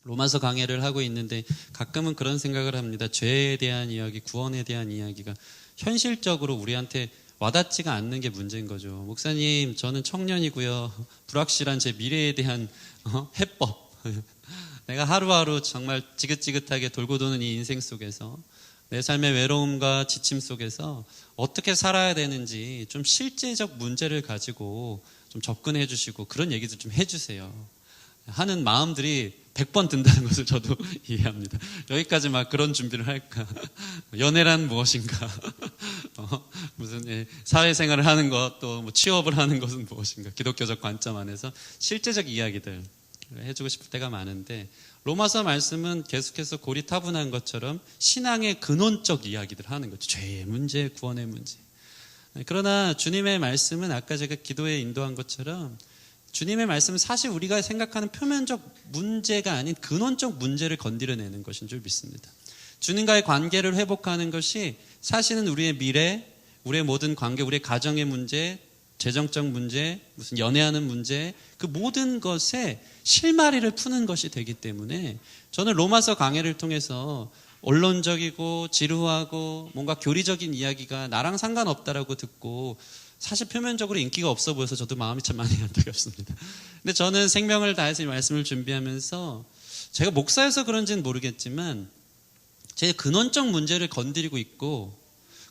로마서 강해를 하고 있는데 가끔은 그런 생각을 합니다. 죄에 대한 이야기, 구원에 대한 이야기가 현실적으로 우리한테 와닿지가 않는 게 문제인 거죠. 목사님, 저는 청년이고요. 불확실한 제 미래에 대한 해법. 내가 하루하루 정말 지긋지긋하게 돌고 도는 이 인생 속에서 내 삶의 외로움과 지침 속에서 어떻게 살아야 되는지 좀 실제적 문제를 가지고 좀 접근해 주시고 그런 얘기도 좀 해주세요 하는 마음들이 100번 든다는 것을 저도 이해합니다. 여기까지 막 그런 준비를 할까? 연애란 무엇인가? 무슨 사회생활을 하는 것, 또 뭐 취업을 하는 것은 무엇인가? 기독교적 관점 안에서 실제적 이야기들 해주고 싶을 때가 많은데 로마서 말씀은 계속해서 고리타분한 것처럼 신앙의 근원적 이야기들 하는 거죠. 죄의 문제, 구원의 문제. 그러나 주님의 말씀은 아까 제가 기도에 인도한 것처럼 주님의 말씀은 사실 우리가 생각하는 표면적 문제가 아닌 근원적 문제를 건드려내는 것인 줄 믿습니다. 주님과의 관계를 회복하는 것이 사실은 우리의 미래, 우리의 모든 관계, 우리의 가정의 문제, 재정적 문제, 무슨 연애하는 문제, 그 모든 것에 실마리를 푸는 것이 되기 때문에 저는 로마서 강해를 통해서 언론적이고 지루하고 뭔가 교리적인 이야기가 나랑 상관없다라고 듣고 사실 표면적으로 인기가 없어 보여서 저도 마음이 참 많이 안타깝습니다. 근데 저는 생명을 다해서 이 말씀을 준비하면서 제가 목사여서 그런지는 모르겠지만 제 근원적 문제를 건드리고 있고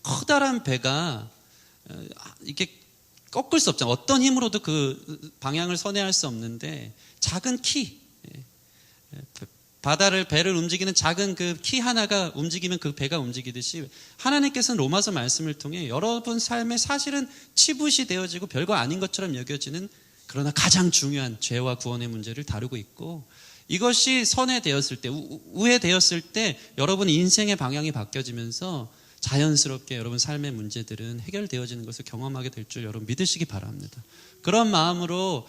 커다란 배가 이게 꺾을 수 없잖아요. 어떤 힘으로도 그 방향을 선회할 수 없는데 작은 키, 배를 움직이는 작은 그 키 하나가 움직이면 그 배가 움직이듯이 하나님께서는 로마서 말씀을 통해 여러분 삶에 사실은 치붓이 되어지고 별거 아닌 것처럼 여겨지는 그러나 가장 중요한 죄와 구원의 문제를 다루고 있고 이것이 선회되었을 때, 우회되었을 때 여러분 인생의 방향이 바뀌어지면서 자연스럽게 여러분 삶의 문제들은 해결되어지는 것을 경험하게 될 줄 여러분 믿으시기 바랍니다. 그런 마음으로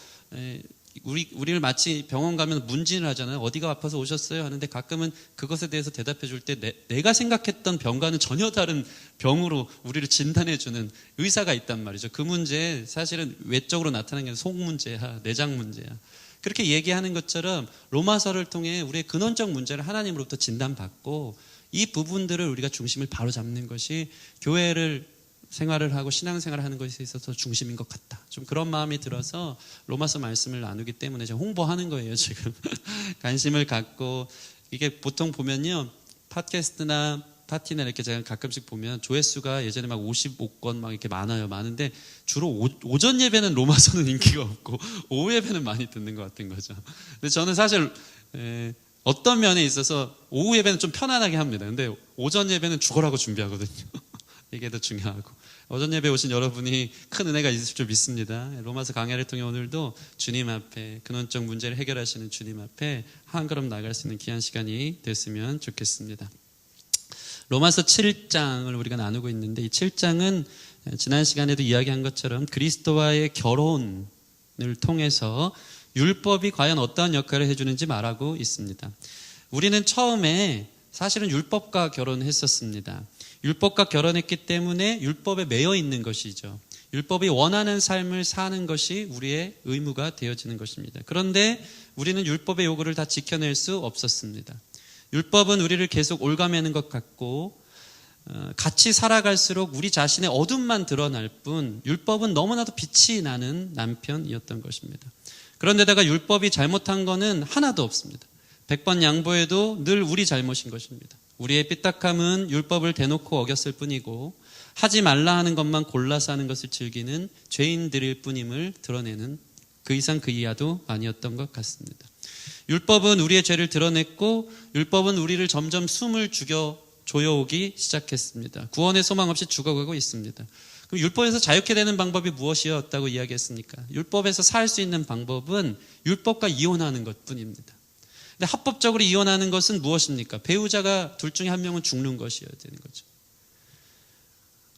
우리를 마치 병원 가면 문진을 하잖아요. 어디가 아파서 오셨어요? 하는데 가끔은 그것에 대해서 대답해 줄 때 내가 생각했던 병과는 전혀 다른 병으로 우리를 진단해 주는 의사가 있단 말이죠. 그 문제 사실은 외적으로 나타나는 게 속 문제야, 내장 문제야. 그렇게 얘기하는 것처럼 로마서를 통해 우리의 근원적 문제를 하나님으로부터 진단받고 이 부분들을 우리가 중심을 바로 잡는 것이 교회를 생활을 하고 신앙생활을 하는 것에 있어서 중심인 것 같다. 좀 그런 마음이 들어서 로마서 말씀을 나누기 때문에 제가 홍보하는 거예요, 지금. 관심을 갖고. 이게 보통 보면요, 팟캐스트나 파티나 이렇게 제가 가끔씩 보면 조회수가 예전에 막 55건 막 이렇게 많은데 주로 오전 예배는 로마서는 인기가 없고 오후 예배는 많이 듣는 것 같은 거죠. 근데 저는 사실 어떤 면에 있어서 오후 예배는 좀 편안하게 합니다. 근데 오전 예배는 죽어라고 준비하거든요. 이게 더 중요하고 오전 예배 오신 여러분이 큰 은혜가 있을 줄 믿습니다. 로마서 강해를 통해 오늘도 주님 앞에 근원적 문제를 해결하시는 주님 앞에 한 걸음 나갈 수 있는 귀한 시간이 됐으면 좋겠습니다. 로마서 7장을 우리가 나누고 있는데 이 7장은 지난 시간에도 이야기한 것처럼 그리스도와의 결혼을 통해서 율법이 과연 어떠한 역할을 해주는지 말하고 있습니다. 우리는 처음에 사실은 율법과 결혼했었습니다. 율법과 결혼했기 때문에 율법에 매여 있는 것이죠. 율법이 원하는 삶을 사는 것이 우리의 의무가 되어지는 것입니다. 그런데 우리는 율법의 요구를 다 지켜낼 수 없었습니다. 율법은 우리를 계속 올가매는 것 같고 같이 살아갈수록 우리 자신의 어둠만 드러날 뿐 율법은 너무나도 빛이 나는 남편이었던 것입니다. 그런데다가 율법이 잘못한 거는 하나도 없습니다. 100번 양보해도 늘 우리 잘못인 것입니다. 우리의 삐딱함은 율법을 대놓고 어겼을 뿐이고 하지 말라 하는 것만 골라서 하는 것을 즐기는 죄인들일 뿐임을 드러내는 그 이상 그 이하도 아니었던 것 같습니다. 율법은 우리의 죄를 드러냈고 율법은 우리를 점점 숨을 조여오기 시작했습니다. 구원의 소망 없이 죽어가고 있습니다. 그럼 율법에서 자유케 되는 방법이 무엇이었다고 이야기했습니까? 율법에서 살 수 있는 방법은 율법과 이혼하는 것뿐입니다. 근데 합법적으로 이혼하는 것은 무엇입니까? 배우자가 둘 중에 한 명은 죽는 것이어야 되는 거죠.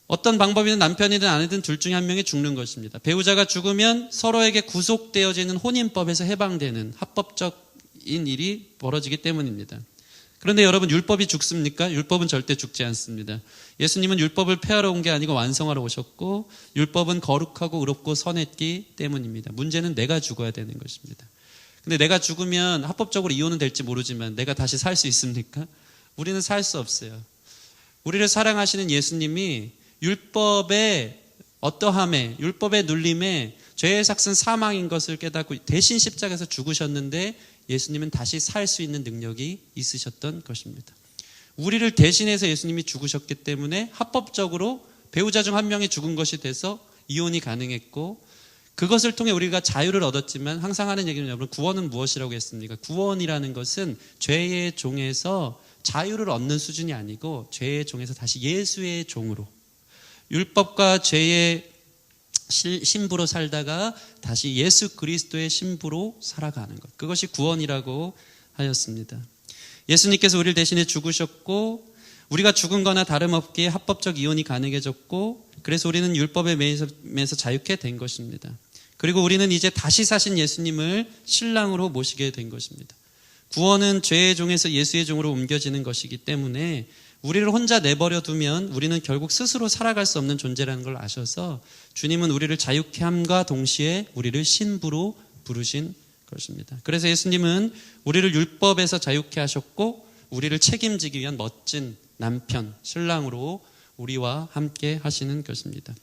어떤 방법이든 남편이든 아내든 둘 중에 한 명이 죽는 것입니다. 배우자가 죽으면 서로에게 구속되어지는 혼인법에서 해방되는 합법적인 일이 벌어지기 때문입니다. 그런데 여러분, 율법이 죽습니까? 율법은 절대 죽지 않습니다. 예수님은 율법을 폐하러 온 게 아니고 완성하러 오셨고 율법은 거룩하고 의롭고 선했기 때문입니다. 문제는 내가 죽어야 되는 것입니다. 근데 내가 죽으면 합법적으로 이혼은 될지 모르지만 내가 다시 살 수 있습니까? 우리는 살 수 없어요. 우리를 사랑하시는 예수님이 율법의 어떠함에, 율법의 눌림에 죄의 삭은 사망인 것을 깨닫고 대신 십자가에서 죽으셨는데 예수님은 다시 살 수 있는 능력이 있으셨던 것입니다. 우리를 대신해서 예수님이 죽으셨기 때문에 합법적으로 배우자 중 한 명이 죽은 것이 돼서 이혼이 가능했고, 그것을 통해 우리가 자유를 얻었지만, 항상 하는 얘기는 여러분, 구원은 무엇이라고 했습니까? 구원이라는 것은 죄의 종에서 자유를 얻는 수준이 아니고 죄의 종에서 다시 예수의 종으로, 율법과 죄의 신부로 살다가 다시 예수 그리스도의 신부로 살아가는 것, 그것이 구원이라고 하였습니다. 예수님께서 우리를 대신해 죽으셨고, 우리가 죽은 거나 다름없게 합법적 이혼이 가능해졌고, 그래서 우리는 율법에 매여서 자유케 된 것입니다. 그리고 우리는 이제 다시 사신 예수님을 신랑으로 모시게 된 것입니다. 구원은 죄의 종에서 예수의 종으로 옮겨지는 것이기 때문에 우리를 혼자 내버려 두면 우리는 결국 스스로 살아갈 수 없는 존재라는 걸 아셔서 주님은 우리를 자유케 함과 동시에 우리를 신부로 부르신 것입니다. 그래서 예수님은 우리를 율법에서 자유케 하셨고, 우리를 책임지기 위한 멋진 남편, 신랑으로 우리와 함께 하시는 것입니다.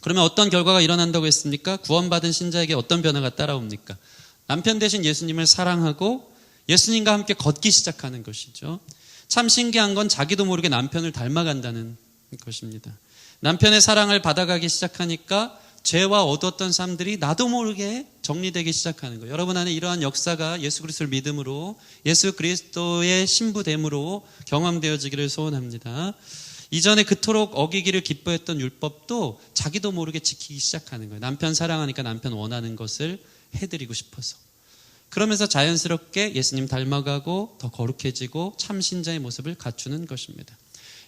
그러면 어떤 결과가 일어난다고 했습니까? 구원받은 신자에게 어떤 변화가 따라옵니까? 남편 대신 예수님을 사랑하고 예수님과 함께 걷기 시작하는 것이죠. 참 신기한 건 자기도 모르게 남편을 닮아간다는 것입니다. 남편의 사랑을 받아가기 시작하니까 죄와 어두웠던 삶들이 나도 모르게 정리되기 시작하는 거예요. 여러분 안에 이러한 역사가 예수 그리스도를 믿음으로, 예수 그리스도의 신부됨으로 경험되어지기를 소원합니다. 이전에 그토록 어기기를 기뻐했던 율법도 자기도 모르게 지키기 시작하는 거예요. 남편 사랑하니까 남편 원하는 것을 해드리고 싶어서. 그러면서 자연스럽게 예수님 닮아가고 더 거룩해지고 참 신자의 모습을 갖추는 것입니다.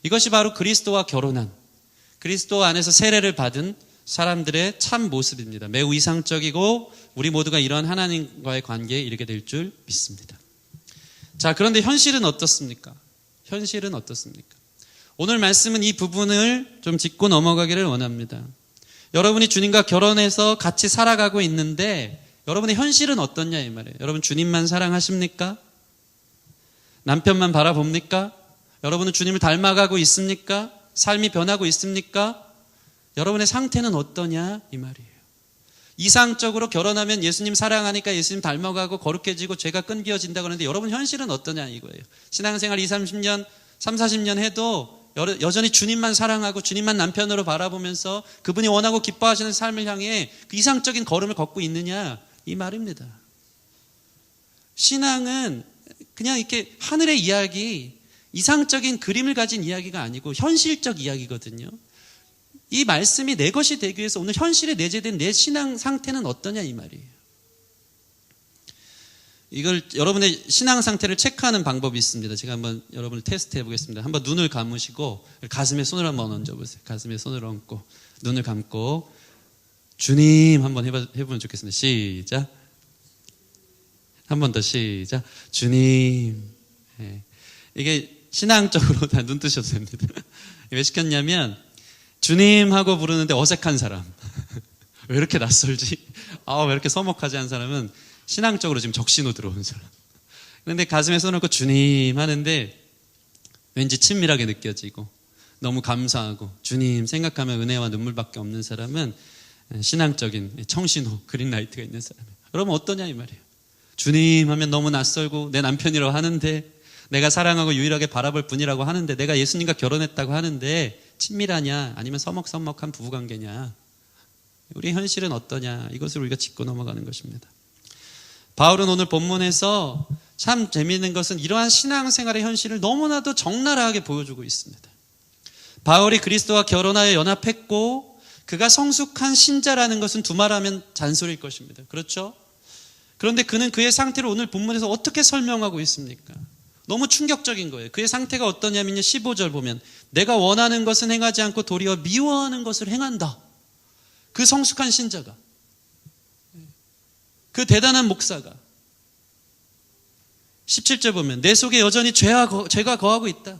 이것이 바로 그리스도와 결혼한, 그리스도 안에서 세례를 받은 사람들의 참 모습입니다. 매우 이상적이고 우리 모두가 이러한 하나님과의 관계에 이르게 될 줄 믿습니다. 자, 그런데 현실은 어떻습니까? 현실은 어떻습니까? 오늘 말씀은 이 부분을 좀 짚고 넘어가기를 원합니다. 여러분이 주님과 결혼해서 같이 살아가고 있는데 여러분의 현실은 어떻냐 이 말이에요. 여러분 주님만 사랑하십니까? 남편만 바라봅니까? 여러분은 주님을 닮아가고 있습니까? 삶이 변하고 있습니까? 여러분의 상태는 어떠냐 이 말이에요. 이상적으로 결혼하면 예수님 사랑하니까 예수님 닮아가고 거룩해지고 죄가 끈기어진다고 하는데 여러분 현실은 어떠냐 이거예요. 신앙생활 20, 30년, 30, 40년 해도 여전히 주님만 사랑하고 주님만 남편으로 바라보면서 그분이 원하고 기뻐하시는 삶을 향해 그 이상적인 걸음을 걷고 있느냐 이 말입니다. 신앙은 그냥 이렇게 하늘의 이야기, 이상적인 그림을 가진 이야기가 아니고 현실적 이야기거든요. 이 말씀이 내 것이 되기 위해서 오늘 현실에 내재된 내 신앙 상태는 어떠냐 이 말이에요. 이걸 여러분의 신앙 상태를 체크하는 방법이 있습니다. 제가 한번 여러분을 테스트해 보겠습니다. 한번 눈을 감으시고 가슴에 손을 한번 얹어보세요. 가슴에 손을 얹고 눈을 감고 주님 한번 해보면 좋겠습니다. 시작. 한 번 더 시작. 주님. 네. 이게 신앙적으로 다 눈 뜨셔도 됩니다. 왜 시켰냐면 주님 하고 부르는데 어색한 사람. 왜 이렇게 낯설지? 왜 이렇게 서먹하지 한 사람은 신앙적으로 지금 적신호 들어온 사람. 그런데 가슴에 손을 얹고 주님 하는데 왠지 친밀하게 느껴지고 너무 감사하고 주님 생각하면 은혜와 눈물밖에 없는 사람은 신앙적인 청신호, 그린라이트가 있는 사람이에요. 여러분 어떠냐 이 말이에요. 주님 하면 너무 낯설고 내 남편이라고 하는데, 내가 사랑하고 유일하게 바라볼 분이라고 하는데, 내가 예수님과 결혼했다고 하는데 친밀하냐 아니면 서먹서먹한 부부관계냐, 우리 현실은 어떠냐, 이것을 우리가 짚고 넘어가는 것입니다. 바울은 오늘 본문에서 참 재미있는 것은 이러한 신앙생활의 현실을 너무나도 적나라하게 보여주고 있습니다. 바울이 그리스도와 결혼하여 연합했고 그가 성숙한 신자라는 것은 두말하면 잔소리일 것입니다. 그렇죠? 그런데 그는 그의 상태를 오늘 본문에서 어떻게 설명하고 있습니까? 너무 충격적인 거예요. 그의 상태가 어떠냐면요, 15절 보면 내가 원하는 것은 행하지 않고 도리어 미워하는 것을 행한다. 그 성숙한 신자가, 그 대단한 목사가 17절 보면 내 속에 여전히 죄가 거하고 있다.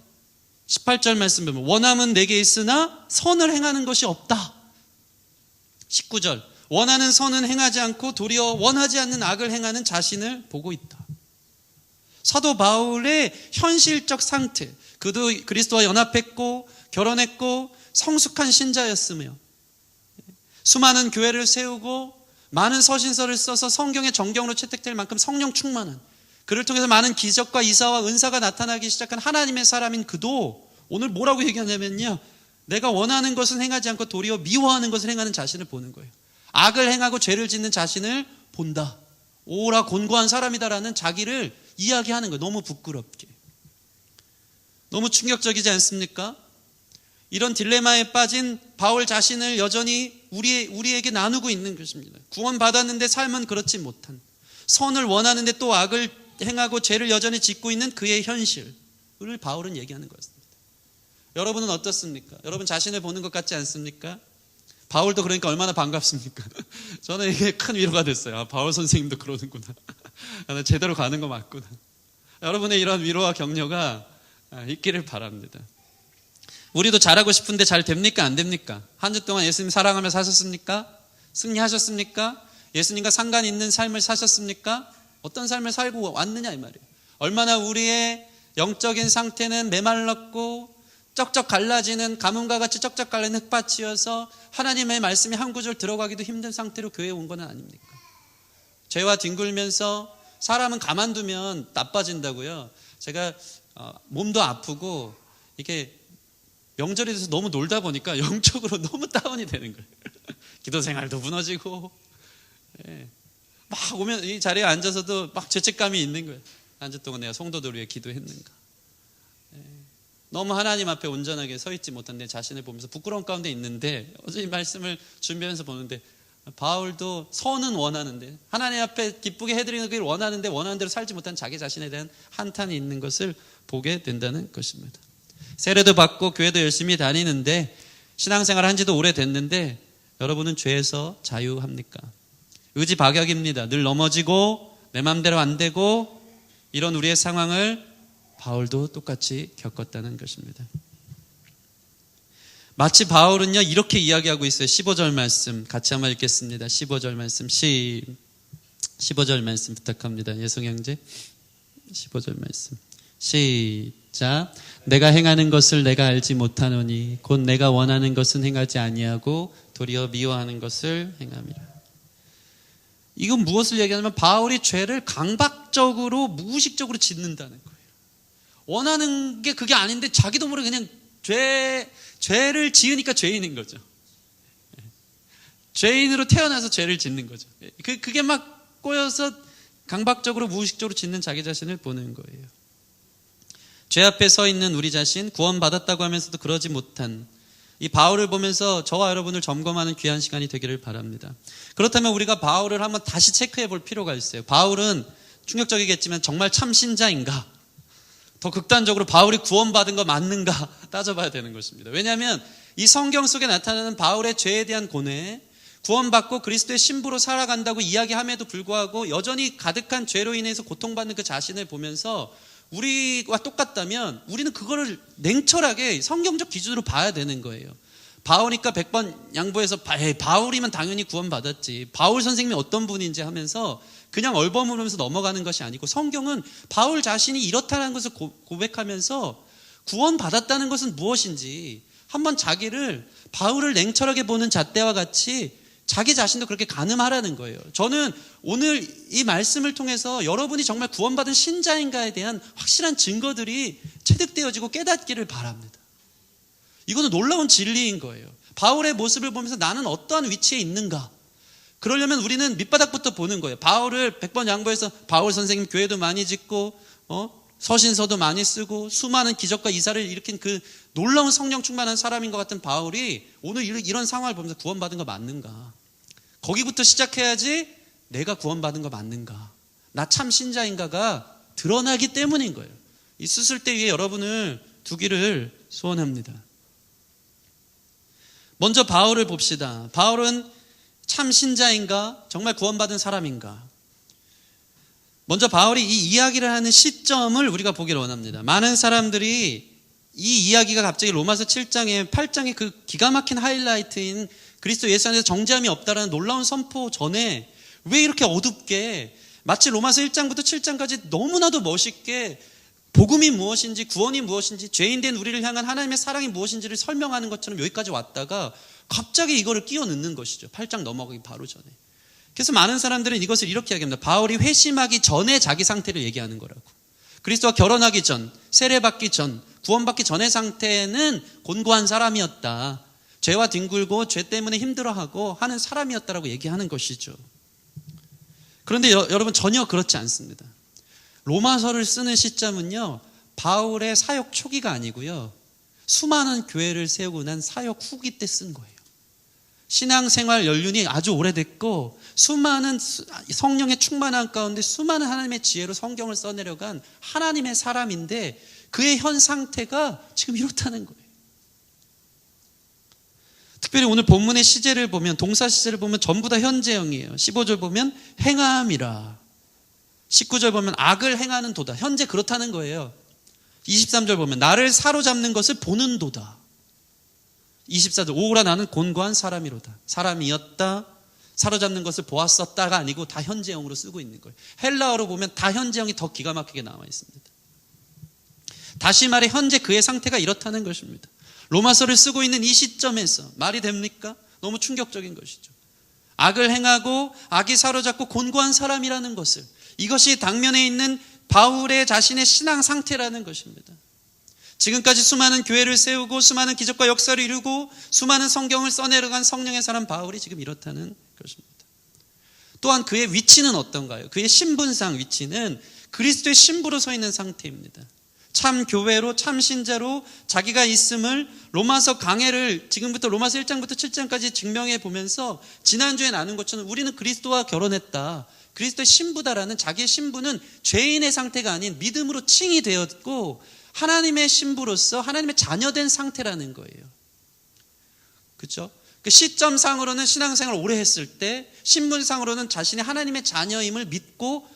18절 말씀 보면 원함은 내게 있으나 선을 행하는 것이 없다. 19절 원하는 선은 행하지 않고 도리어 원하지 않는 악을 행하는 자신을 보고 있다. 사도 바울의 현실적 상태, 그도 그리스도와 연합했고 결혼했고 성숙한 신자였으며 수많은 교회를 세우고 많은 서신서를 써서 성경의 정경으로 채택될 만큼 성령 충만한, 그를 통해서 많은 기적과 이사와 은사가 나타나기 시작한 하나님의 사람인 그도 오늘 뭐라고 얘기하냐면요, 내가 원하는 것은 행하지 않고 도리어 미워하는 것을 행하는 자신을 보는 거예요. 악을 행하고 죄를 짓는 자신을 본다. 오라 곤고한 사람이다라는 자기를 이야기하는 거예요. 너무 부끄럽게. 너무 충격적이지 않습니까? 이런 딜레마에 빠진 바울 자신을 여전히 우리에게 나누고 있는 것입니다. 구원받았는데 삶은 그렇지 못한, 선을 원하는데 또 악을 행하고 죄를 여전히 짓고 있는 그의 현실을 바울은 얘기하는 것입니다. 여러분은 어떻습니까? 여러분 자신을 보는 것 같지 않습니까? 바울도 그러니까 얼마나 반갑습니까? 저는 이게 큰 위로가 됐어요. 아, 바울 선생님도 그러는구나. 나 제대로 가는 거 맞구나. 여러분의 이런 위로와 격려가 있기를 바랍니다. 우리도 잘하고 싶은데 잘 됩니까? 안 됩니까? 한 주 동안 예수님 사랑하며 사셨습니까? 승리하셨습니까? 예수님과 상관 있는 삶을 사셨습니까? 어떤 삶을 살고 왔느냐 이 말이에요. 얼마나 우리의 영적인 상태는 메말랐고 쩍쩍 갈라지는, 가뭄과 같이 쩍쩍 갈라지는 흙밭이어서 하나님의 말씀이 한 구절 들어가기도 힘든 상태로 교회에 온 건 아닙니까? 죄와 뒹굴면서 사람은 가만두면 나빠진다고요. 제가 몸도 아프고 이게 명절이 돼서 너무 놀다 보니까 영적으로 너무 다운이 되는 거예요. 기도 생활도 무너지고, 막 오면 이 자리에 앉아서도 막 죄책감이 있는 거예요. 한 주 동안 내가 성도들 위해 기도했는가. 너무 하나님 앞에 온전하게 서 있지 못한 내 자신을 보면서 부끄러운 가운데 있는데, 어제 이 말씀을 준비하면서 보는데 바울도 선은 원하는데, 하나님 앞에 기쁘게 해드리는 걸 원하는데 원하는 대로 살지 못한 자기 자신에 대한 한탄이 있는 것을 보게 된다는 것입니다. 세례도 받고 교회도 열심히 다니는데, 신앙생활 한 지도 오래됐는데 여러분은 죄에서 자유합니까? 의지박약입니다. 늘 넘어지고 내 맘대로 안 되고, 이런 우리의 상황을 바울도 똑같이 겪었다는 것입니다. 마치 바울은요 이렇게 이야기하고 있어요. 15절 말씀 같이 한번 읽겠습니다. 15절 말씀 15절 말씀 부탁합니다. 예성 형제 15절 말씀 시작. 내가 행하는 것을 내가 알지 못하노니 곧 내가 원하는 것은 행하지 아니하고 도리어 미워하는 것을 행함이라. 이건 무엇을 얘기하냐면 바울이 죄를 강박적으로 무의식적으로 짓는다는 거예요. 원하는 게 그게 아닌데 자기도 모르게 그냥 죄를 지으니까 죄인인 거죠. 죄인으로 태어나서 죄를 짓는 거죠. 그게 막 꼬여서 강박적으로 무의식적으로 짓는 자기 자신을 보는 거예요. 죄 앞에 서 있는 우리 자신, 구원받았다고 하면서도 그러지 못한 이 바울을 보면서 저와 여러분을 점검하는 귀한 시간이 되기를 바랍니다. 그렇다면 우리가 바울을 한번 다시 체크해 볼 필요가 있어요. 바울은 충격적이겠지만 정말 참 신자인가? 더 극단적으로 바울이 구원받은 거 맞는가 따져봐야 되는 것입니다. 왜냐하면 이 성경 속에 나타나는 바울의 죄에 대한 고뇌, 구원받고 그리스도의 신부로 살아간다고 이야기함에도 불구하고 여전히 가득한 죄로 인해서 고통받는 그 자신을 보면서 우리와 똑같다면 우리는 그거를 냉철하게 성경적 기준으로 봐야 되는 거예요. 바울이니까 100번 양보해서 바울이면 당연히 구원받았지, 바울 선생님이 어떤 분인지 하면서 그냥 얼버무리면서 넘어가는 것이 아니고, 성경은 바울 자신이 이렇다는 것을 고백하면서 구원받았다는 것은 무엇인지 한번 자기를, 바울을 냉철하게 보는 잣대와 같이 자기 자신도 그렇게 가늠하라는 거예요. 저는 오늘 이 말씀을 통해서 여러분이 정말 구원받은 신자인가에 대한 확실한 증거들이 체득되어지고 깨닫기를 바랍니다. 이거는 놀라운 진리인 거예요. 바울의 모습을 보면서 나는 어떠한 위치에 있는가? 그러려면 우리는 밑바닥부터 보는 거예요. 바울을 100번 양보해서 바울 선생님 교회도 많이 짓고 서신서도 많이 쓰고 수많은 기적과 이사를 일으킨 그 놀라운 성령 충만한 사람인 것 같은 바울이 오늘 이런 상황을 보면서 구원받은 거 맞는가? 거기부터 시작해야지 내가 구원받은 거 맞는가? 나 참 신자인가가 드러나기 때문인 거예요. 이 수술대 위에 여러분을 두기를 소원합니다. 먼저 바울을 봅시다. 바울은 참 신자인가? 정말 구원받은 사람인가? 먼저 바울이 이 이야기를 하는 시점을 우리가 보기를 원합니다. 많은 사람들이 이 이야기가 갑자기 로마서 7장에 8장에 그 기가 막힌 하이라이트인 그리스도 예수 안에서 정죄함이 없다라는 놀라운 선포 전에 왜 이렇게 어둡게 마치 로마서 1장부터 7장까지 너무나도 멋있게 복음이 무엇인지 구원이 무엇인지 죄인된 우리를 향한 하나님의 사랑이 무엇인지를 설명하는 것처럼 여기까지 왔다가 갑자기 이거를 끼워 넣는 것이죠. 8장 넘어가기 바로 전에. 그래서 많은 사람들은 이것을 이렇게 이야기합니다. 바울이 회심하기 전에 자기 상태를 얘기하는 거라고. 그리스도와 결혼하기 전, 세례받기 전, 구원받기 전의 상태는 곤고한 사람이었다. 죄와 뒹굴고 죄 때문에 힘들어하고 하는 사람이었다라고 얘기하는 것이죠. 그런데 여러분 전혀 그렇지 않습니다. 로마서를 쓰는 시점은요, 바울의 사역 초기가 아니고요, 수많은 교회를 세우고 난 사역 후기 때 쓴 거예요. 신앙생활 연륜이 아주 오래됐고 수많은 성령의 충만한 가운데 수많은 하나님의 지혜로 성경을 써내려간 하나님의 사람인데 그의 현 상태가 지금 이렇다는 거예요. 특별히 오늘 본문의 시제를 보면, 동사 시제를 보면 전부 다 현재형이에요. 15절 보면 행함이라, 19절 보면 악을 행하는 도다. 현재 그렇다는 거예요. 23절 보면 나를 사로잡는 것을 보는 도다. 24절 오라 나는 곤고한 사람이로다. 사람이었다, 사로잡는 것을 보았었다가 아니고 다 현재형으로 쓰고 있는 거예요. 헬라어로 보면 다 현재형이 더 기가 막히게 나와 있습니다. 다시 말해 현재 그의 상태가 이렇다는 것입니다. 로마서를 쓰고 있는 이 시점에서 말이 됩니까? 너무 충격적인 것이죠. 악을 행하고 악이 사로잡고 곤고한 사람이라는 것을, 이것이 당면에 있는 바울의 자신의 신앙 상태라는 것입니다. 지금까지 수많은 교회를 세우고 수많은 기적과 역사를 이루고 수많은 성경을 써내려간 성령의 사람 바울이 지금 이렇다는 것입니다. 또한 그의 위치는 어떤가요? 그의 신분상 위치는 그리스도의 신부로 서 있는 상태입니다. 참 교회로, 참 신자로 자기가 있음을 로마서 강해를 지금부터 로마서 1장부터 7장까지 증명해 보면서 지난주에 나눈 것처럼 우리는 그리스도와 결혼했다, 그리스도의 신부다라는 자기의 신부는 죄인의 상태가 아닌 믿음으로 칭이 되었고 하나님의 신부로서 하나님의 자녀된 상태라는 거예요. 그렇죠? 그 시점상으로는 신앙생활을 오래 했을 때, 신분상으로는 자신이 하나님의 자녀임을 믿고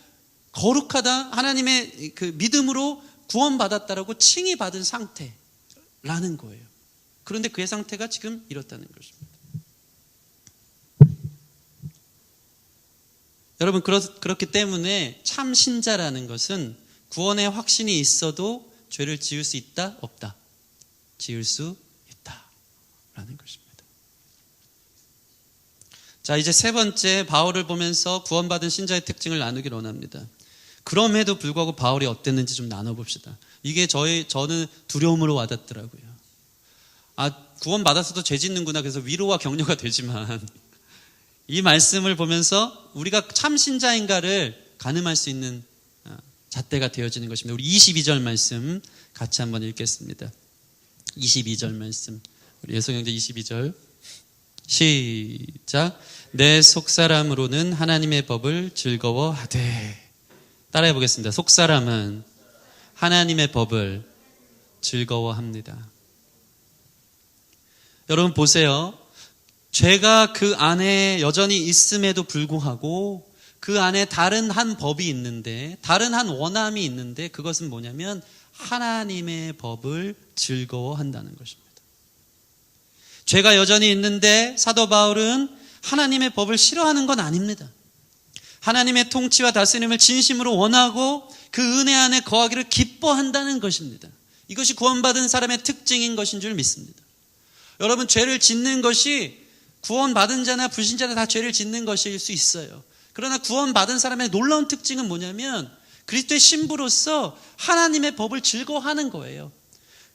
거룩하다, 하나님의 그 믿음으로 구원받았다라고 칭이 받은 상태라는 거예요. 그런데 그의 상태가 지금 이렇다는 것입니다. 여러분, 그렇기 때문에 참 신자라는 것은 구원의 확신이 있어도 죄를 지을 수 있다? 없다? 지을 수 있다라는 것입니다. 자, 이제 세 번째, 바울을 보면서 구원받은 신자의 특징을 나누기를 원합니다. 그럼에도 불구하고 바울이 어땠는지 좀 나눠봅시다. 이게 저는 두려움으로 와닿더라고요. 구원받았어도 죄 짓는구나. 그래서 위로와 격려가 되지만 이 말씀을 보면서 우리가 참 신자인가를 가늠할 수 있는 잣대가 되어지는 것입니다. 우리 22절 말씀 같이 한번 읽겠습니다. 22절 말씀, 우리 예성형제 22절 시작. 내 속사람으로는 하나님의 법을 즐거워하되. 따라해 보겠습니다. 속사람은 하나님의 법을 즐거워합니다. 여러분 보세요. 죄가 그 안에 여전히 있음에도 불구하고 그 안에 다른 한 법이 있는데, 다른 한 원함이 있는데, 그것은 뭐냐면 하나님의 법을 즐거워한다는 것입니다. 죄가 여전히 있는데 사도 바울은 하나님의 법을 싫어하는 건 아닙니다. 하나님의 통치와 다스림을 진심으로 원하고 그 은혜 안에 거하기를 기뻐한다는 것입니다. 이것이 구원받은 사람의 특징인 것인 줄 믿습니다. 여러분, 죄를 짓는 것이 구원받은 자나 불신자나 다 죄를 짓는 것일 수 있어요. 그러나 구원받은 사람의 놀라운 특징은 뭐냐면 그리스도의 신부로서 하나님의 법을 즐거워하는 거예요.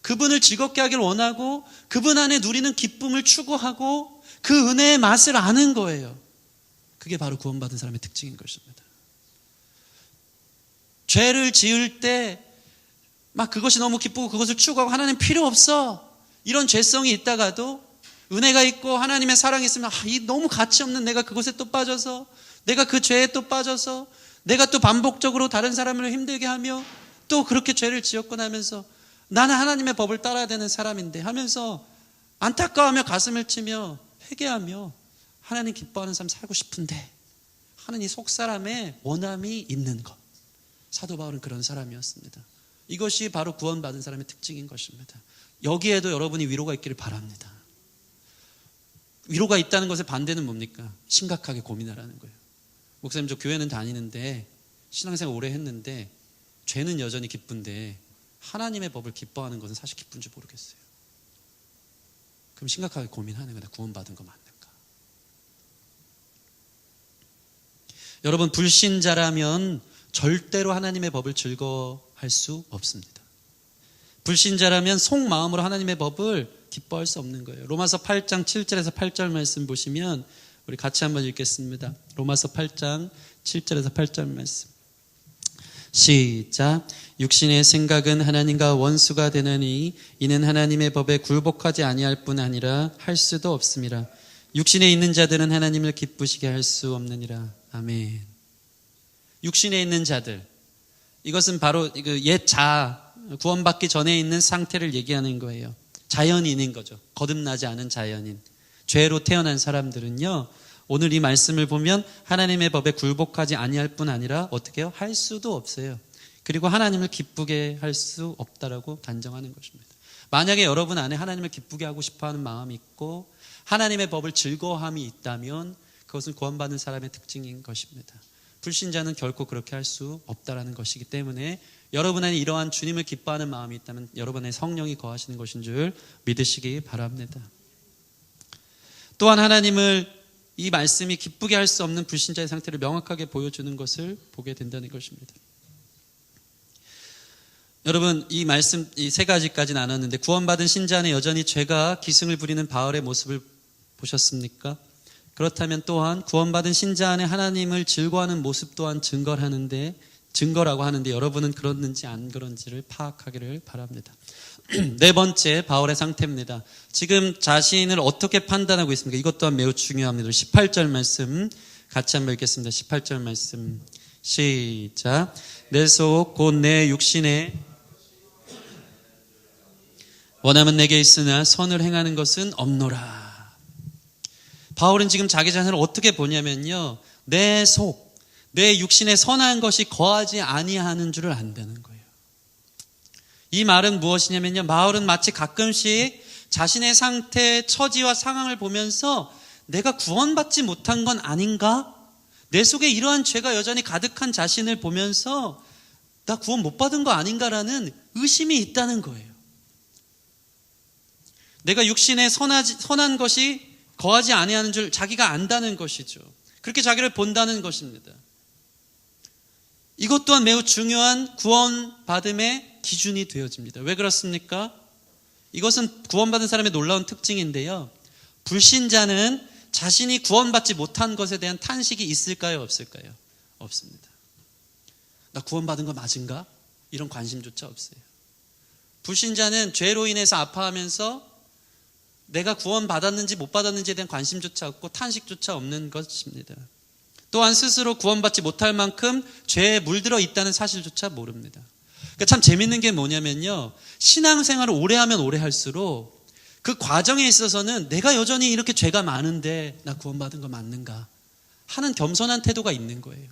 그분을 즐겁게 하기를 원하고 그분 안에 누리는 기쁨을 추구하고 그 은혜의 맛을 아는 거예요. 그게 바로 구원받은 사람의 특징인 것입니다. 죄를 지을 때 막 그것이 너무 기쁘고 그것을 추구하고 하나님 필요 없어, 이런 죄성이 있다가도 은혜가 있고 하나님의 사랑이 있으면 이 너무 가치 없는 내가 그것에 또 빠져서, 내가 그 죄에 또 빠져서, 내가 또 반복적으로 다른 사람을 힘들게 하며 또 그렇게 죄를 지었곤 하면서 나는 하나님의 법을 따라야 되는 사람인데 하면서 안타까워하며 가슴을 치며 회개하며 하나님 기뻐하는 삶 살고 싶은데 하는 이 속사람의 원함이 있는 것. 사도 바울은 그런 사람이었습니다. 이것이 바로 구원받은 사람의 특징인 것입니다. 여기에도 여러분이 위로가 있기를 바랍니다. 위로가 있다는 것의 반대는 뭡니까? 심각하게 고민하라는 거예요. 목사님, 저 교회는 다니는데 신앙생활 오래 했는데 죄는 여전히 기쁜데 하나님의 법을 기뻐하는 것은 사실 기쁜지 모르겠어요. 그럼 심각하게 고민하는 거다. 구원받은 거 맞는가? 여러분, 불신자라면 절대로 하나님의 법을 즐거워할 수 없습니다. 불신자라면 속마음으로 하나님의 법을 기뻐할 수 없는 거예요. 로마서 8장 7절에서 8절 말씀 보시면 우리 같이 한번 읽겠습니다. 로마서 8장 7절에서 8절 말씀. 시작. 육신의 생각은 하나님과 원수가 되느니 이는 하나님의 법에 굴복하지 아니할 뿐 아니라 할 수도 없음이라. 육신에 있는 자들은 하나님을 기쁘시게 할 수 없느니라. 아멘. 육신에 있는 자들, 이것은 바로 옛 구원받기 전에 있는 상태를 얘기하는 거예요. 자연인인 거죠. 거듭나지 않은 자연인, 죄로 태어난 사람들은요, 오늘 이 말씀을 보면 하나님의 법에 굴복하지 아니할 뿐 아니라 어떻게 해요? 할 수도 없어요. 그리고 하나님을 기쁘게 할 수 없다라고 단정하는 것입니다. 만약에 여러분 안에 하나님을 기쁘게 하고 싶어하는 마음이 있고 하나님의 법을 즐거워함이 있다면 그것은 구원받는 사람의 특징인 것입니다. 불신자는 결코 그렇게 할 수 없다라는 것이기 때문에 여러분 안에 이러한 주님을 기뻐하는 마음이 있다면 여러분 안에 성령이 거하시는 것인 줄 믿으시기 바랍니다. 또한 하나님을 이 말씀이 기쁘게 할 수 없는 불신자의 상태를 명확하게 보여주는 것을 보게 된다는 것입니다. 여러분, 이 말씀 이 세 가지까지 나눴는데 구원받은 신자 안에 여전히 죄가 기승을 부리는 바울의 모습을 보셨습니까? 그렇다면 또한 구원받은 신자 안에 하나님을 즐거워하는 모습 또한 증거라고 하는데 여러분은 그렇는지 안 그런지를 파악하기를 바랍니다. 네 번째, 바울의 상태입니다. 지금 자신을 어떻게 판단하고 있습니까? 이것 또한 매우 중요합니다. 18절 말씀 같이 한번 읽겠습니다. 18절 말씀 시작. 내 속 곧 내 육신에 원함은 내게 있으나 선을 행하는 것은 없노라. 바울은 지금 자기 자신을 어떻게 보냐면요, 내 속, 내 육신에 선한 것이 거하지 아니하는 줄을 안다는 거예요. 이 말은 무엇이냐면요, 바울은 마치 가끔씩 자신의 상태, 처지와 상황을 보면서 내가 구원받지 못한 건 아닌가? 내 속에 이러한 죄가 여전히 가득한 자신을 보면서 나 구원 못 받은 거 아닌가라는 의심이 있다는 거예요. 내가 육신에 선한 것이 거하지 아니하는 줄 자기가 안다는 것이죠. 그렇게 자기를 본다는 것입니다. 이것 또한 매우 중요한 구원받음의 기준이 되어집니다. 왜 그렇습니까? 이것은 구원받은 사람의 놀라운 특징인데요, 불신자는 자신이 구원받지 못한 것에 대한 탄식이 있을까요? 없을까요? 없습니다. 나 구원받은 거 맞은가? 이런 관심조차 없어요. 불신자는 죄로 인해서 아파하면서 내가 구원받았는지 못 받았는지에 대한 관심조차 없고 탄식조차 없는 것입니다. 또한 스스로 구원받지 못할 만큼 죄에 물들어 있다는 사실조차 모릅니다. 그러니까 참 재밌는 게 뭐냐면요, 신앙생활을 오래 하면 오래 할수록 그 과정에 있어서는 내가 여전히 이렇게 죄가 많은데 나 구원받은 거 맞는가 하는 겸손한 태도가 있는 거예요.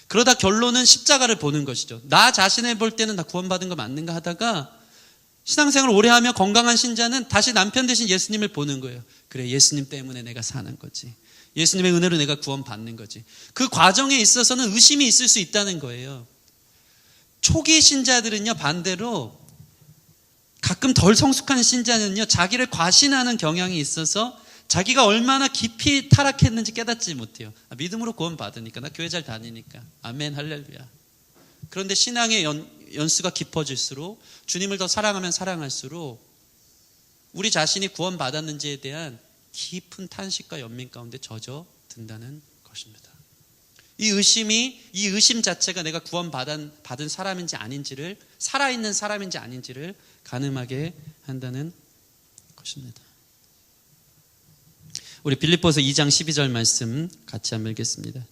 그러다 결론은 십자가를 보는 것이죠. 나 자신을 볼 때는 나 구원받은 거 맞는가 하다가 신앙생활을 오래 하며 건강한 신자는 다시 남편 대신 예수님을 보는 거예요. 그래, 예수님 때문에 내가 사는 거지. 예수님의 은혜로 내가 구원받는 거지. 그 과정에 있어서는 의심이 있을 수 있다는 거예요. 초기 신자들은요, 반대로 가끔 덜 성숙한 신자는요, 자기를 과신하는 경향이 있어서 자기가 얼마나 깊이 타락했는지 깨닫지 못해요. 믿음으로 구원받으니까, 나 교회 잘 다니니까, 아멘 할렐루야. 그런데 신앙의 연수가 깊어질수록, 주님을 더 사랑하면 사랑할수록 우리 자신이 구원받았는지에 대한 깊은 탄식과 연민 가운데 젖어든다는 것입니다. 이 의심 자체가 내가 구원받은 사람인지 아닌지를, 살아있는 사람인지 아닌지를 가늠하게 한다는 것입니다. 우리 빌립보서 2장 12절 말씀 같이 한번 읽겠습니다.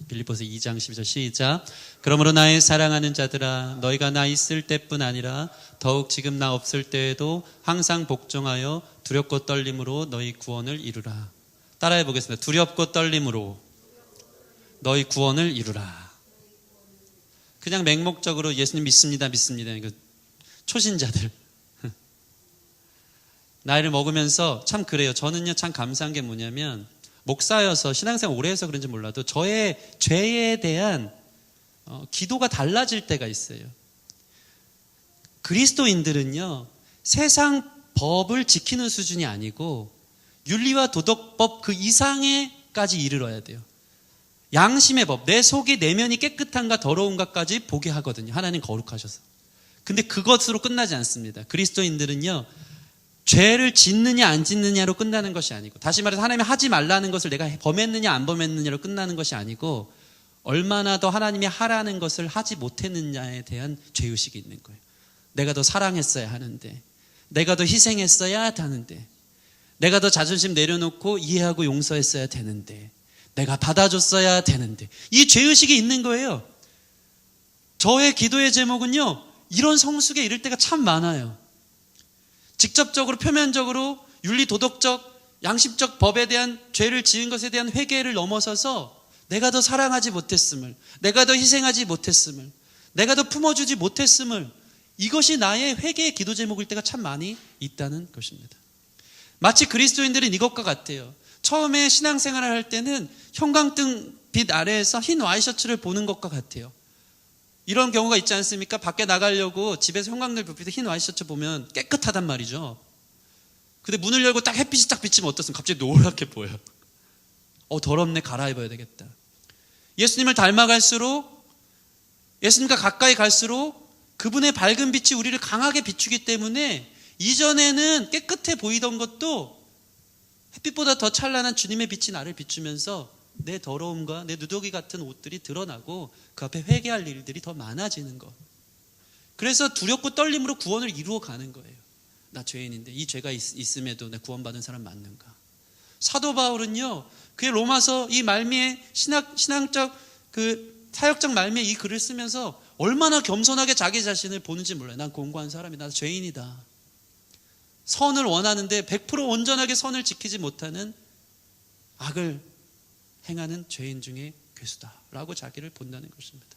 빌립보서 2장 12절 시작. 그러므로 나의 사랑하는 자들아, 너희가 나 있을 때뿐 아니라 더욱 지금 나 없을 때에도 항상 복종하여 두렵고 떨림으로 너희 구원을 이루라. 따라해 보겠습니다. 두렵고 떨림으로 너희 구원을 이루라. 그냥 맹목적으로 예수님 믿습니다. 초신자들, 나이를 먹으면서 참 그래요. 저는요 참 감사한 게 뭐냐면 목사여서 신앙생활 오래 해서 그런지 몰라도 저의 죄에 대한 기도가 달라질 때가 있어요. 그리스도인들은요 세상 법을 지키는 수준이 아니고 윤리와 도덕법 그 이상에까지 이르러야 돼요. 양심의 법, 내 속이 내면이 깨끗한가 더러운가까지 보게 하거든요. 하나님 거룩하셔서. 근데 그것으로 끝나지 않습니다. 그리스도인들은요 죄를 짓느냐 안 짓느냐로 끝나는 것이 아니고, 다시 말해서 하나님이 하지 말라는 것을 내가 범했느냐 안 범했느냐로 끝나는 것이 아니고, 얼마나 더 하나님이 하라는 것을 하지 못했느냐에 대한 죄의식이 있는 거예요. 내가 더 사랑했어야 하는데, 내가 더 희생했어야 하는데, 내가 더 자존심 내려놓고 이해하고 용서했어야 되는데, 내가 받아줬어야 되는데, 이 죄의식이 있는 거예요. 저의 기도의 제목은요 이런 성숙에 이를 때가 참 많아요. 직접적으로 표면적으로 윤리 도덕적 양심적 법에 대한 죄를 지은 것에 대한 회개를 넘어서서 내가 더 사랑하지 못했음을, 내가 더 희생하지 못했음을, 내가 더 품어주지 못했음을, 이것이 나의 회개의 기도 제목일 때가 참 많이 있다는 것입니다. 마치 그리스도인들은 이것과 같아요. 처음에 신앙생활을 할 때는 형광등 빛 아래에서 흰 와이셔츠를 보는 것과 같아요. 이런 경우가 있지 않습니까? 밖에 나가려고 집에서 형광등 불빛에 흰 와이셔츠 보면 깨끗하단 말이죠. 근데 문을 열고 딱 햇빛이 딱 비치면 어떻습니까? 갑자기 노랗게 보여요. 더럽네, 갈아입어야 되겠다. 예수님을 닮아갈수록, 예수님과 가까이 갈수록 그분의 밝은 빛이 우리를 강하게 비추기 때문에 이전에는 깨끗해 보이던 것도 햇빛보다 더 찬란한 주님의 빛이 나를 비추면서 내 더러움과 내 누더기 같은 옷들이 드러나고 그 앞에 회개할 일들이 더 많아지는 것. 그래서 두렵고 떨림으로 구원을 이루어 가는 거예요. 나 죄인인데 이 죄가 있음에도 내 구원받은 사람 맞는가? 사도 바울은요 그의 로마서 이 말미에 신앙적 그 사역적 말미에 이 글을 쓰면서 얼마나 겸손하게 자기 자신을 보는지 몰라요. 난 공고한 사람이다. 나 죄인이다. 선을 원하는데 100% 온전하게 선을 지키지 못하는 악을 행하는 죄인 중에 괴수다라고 자기를 본다는 것입니다.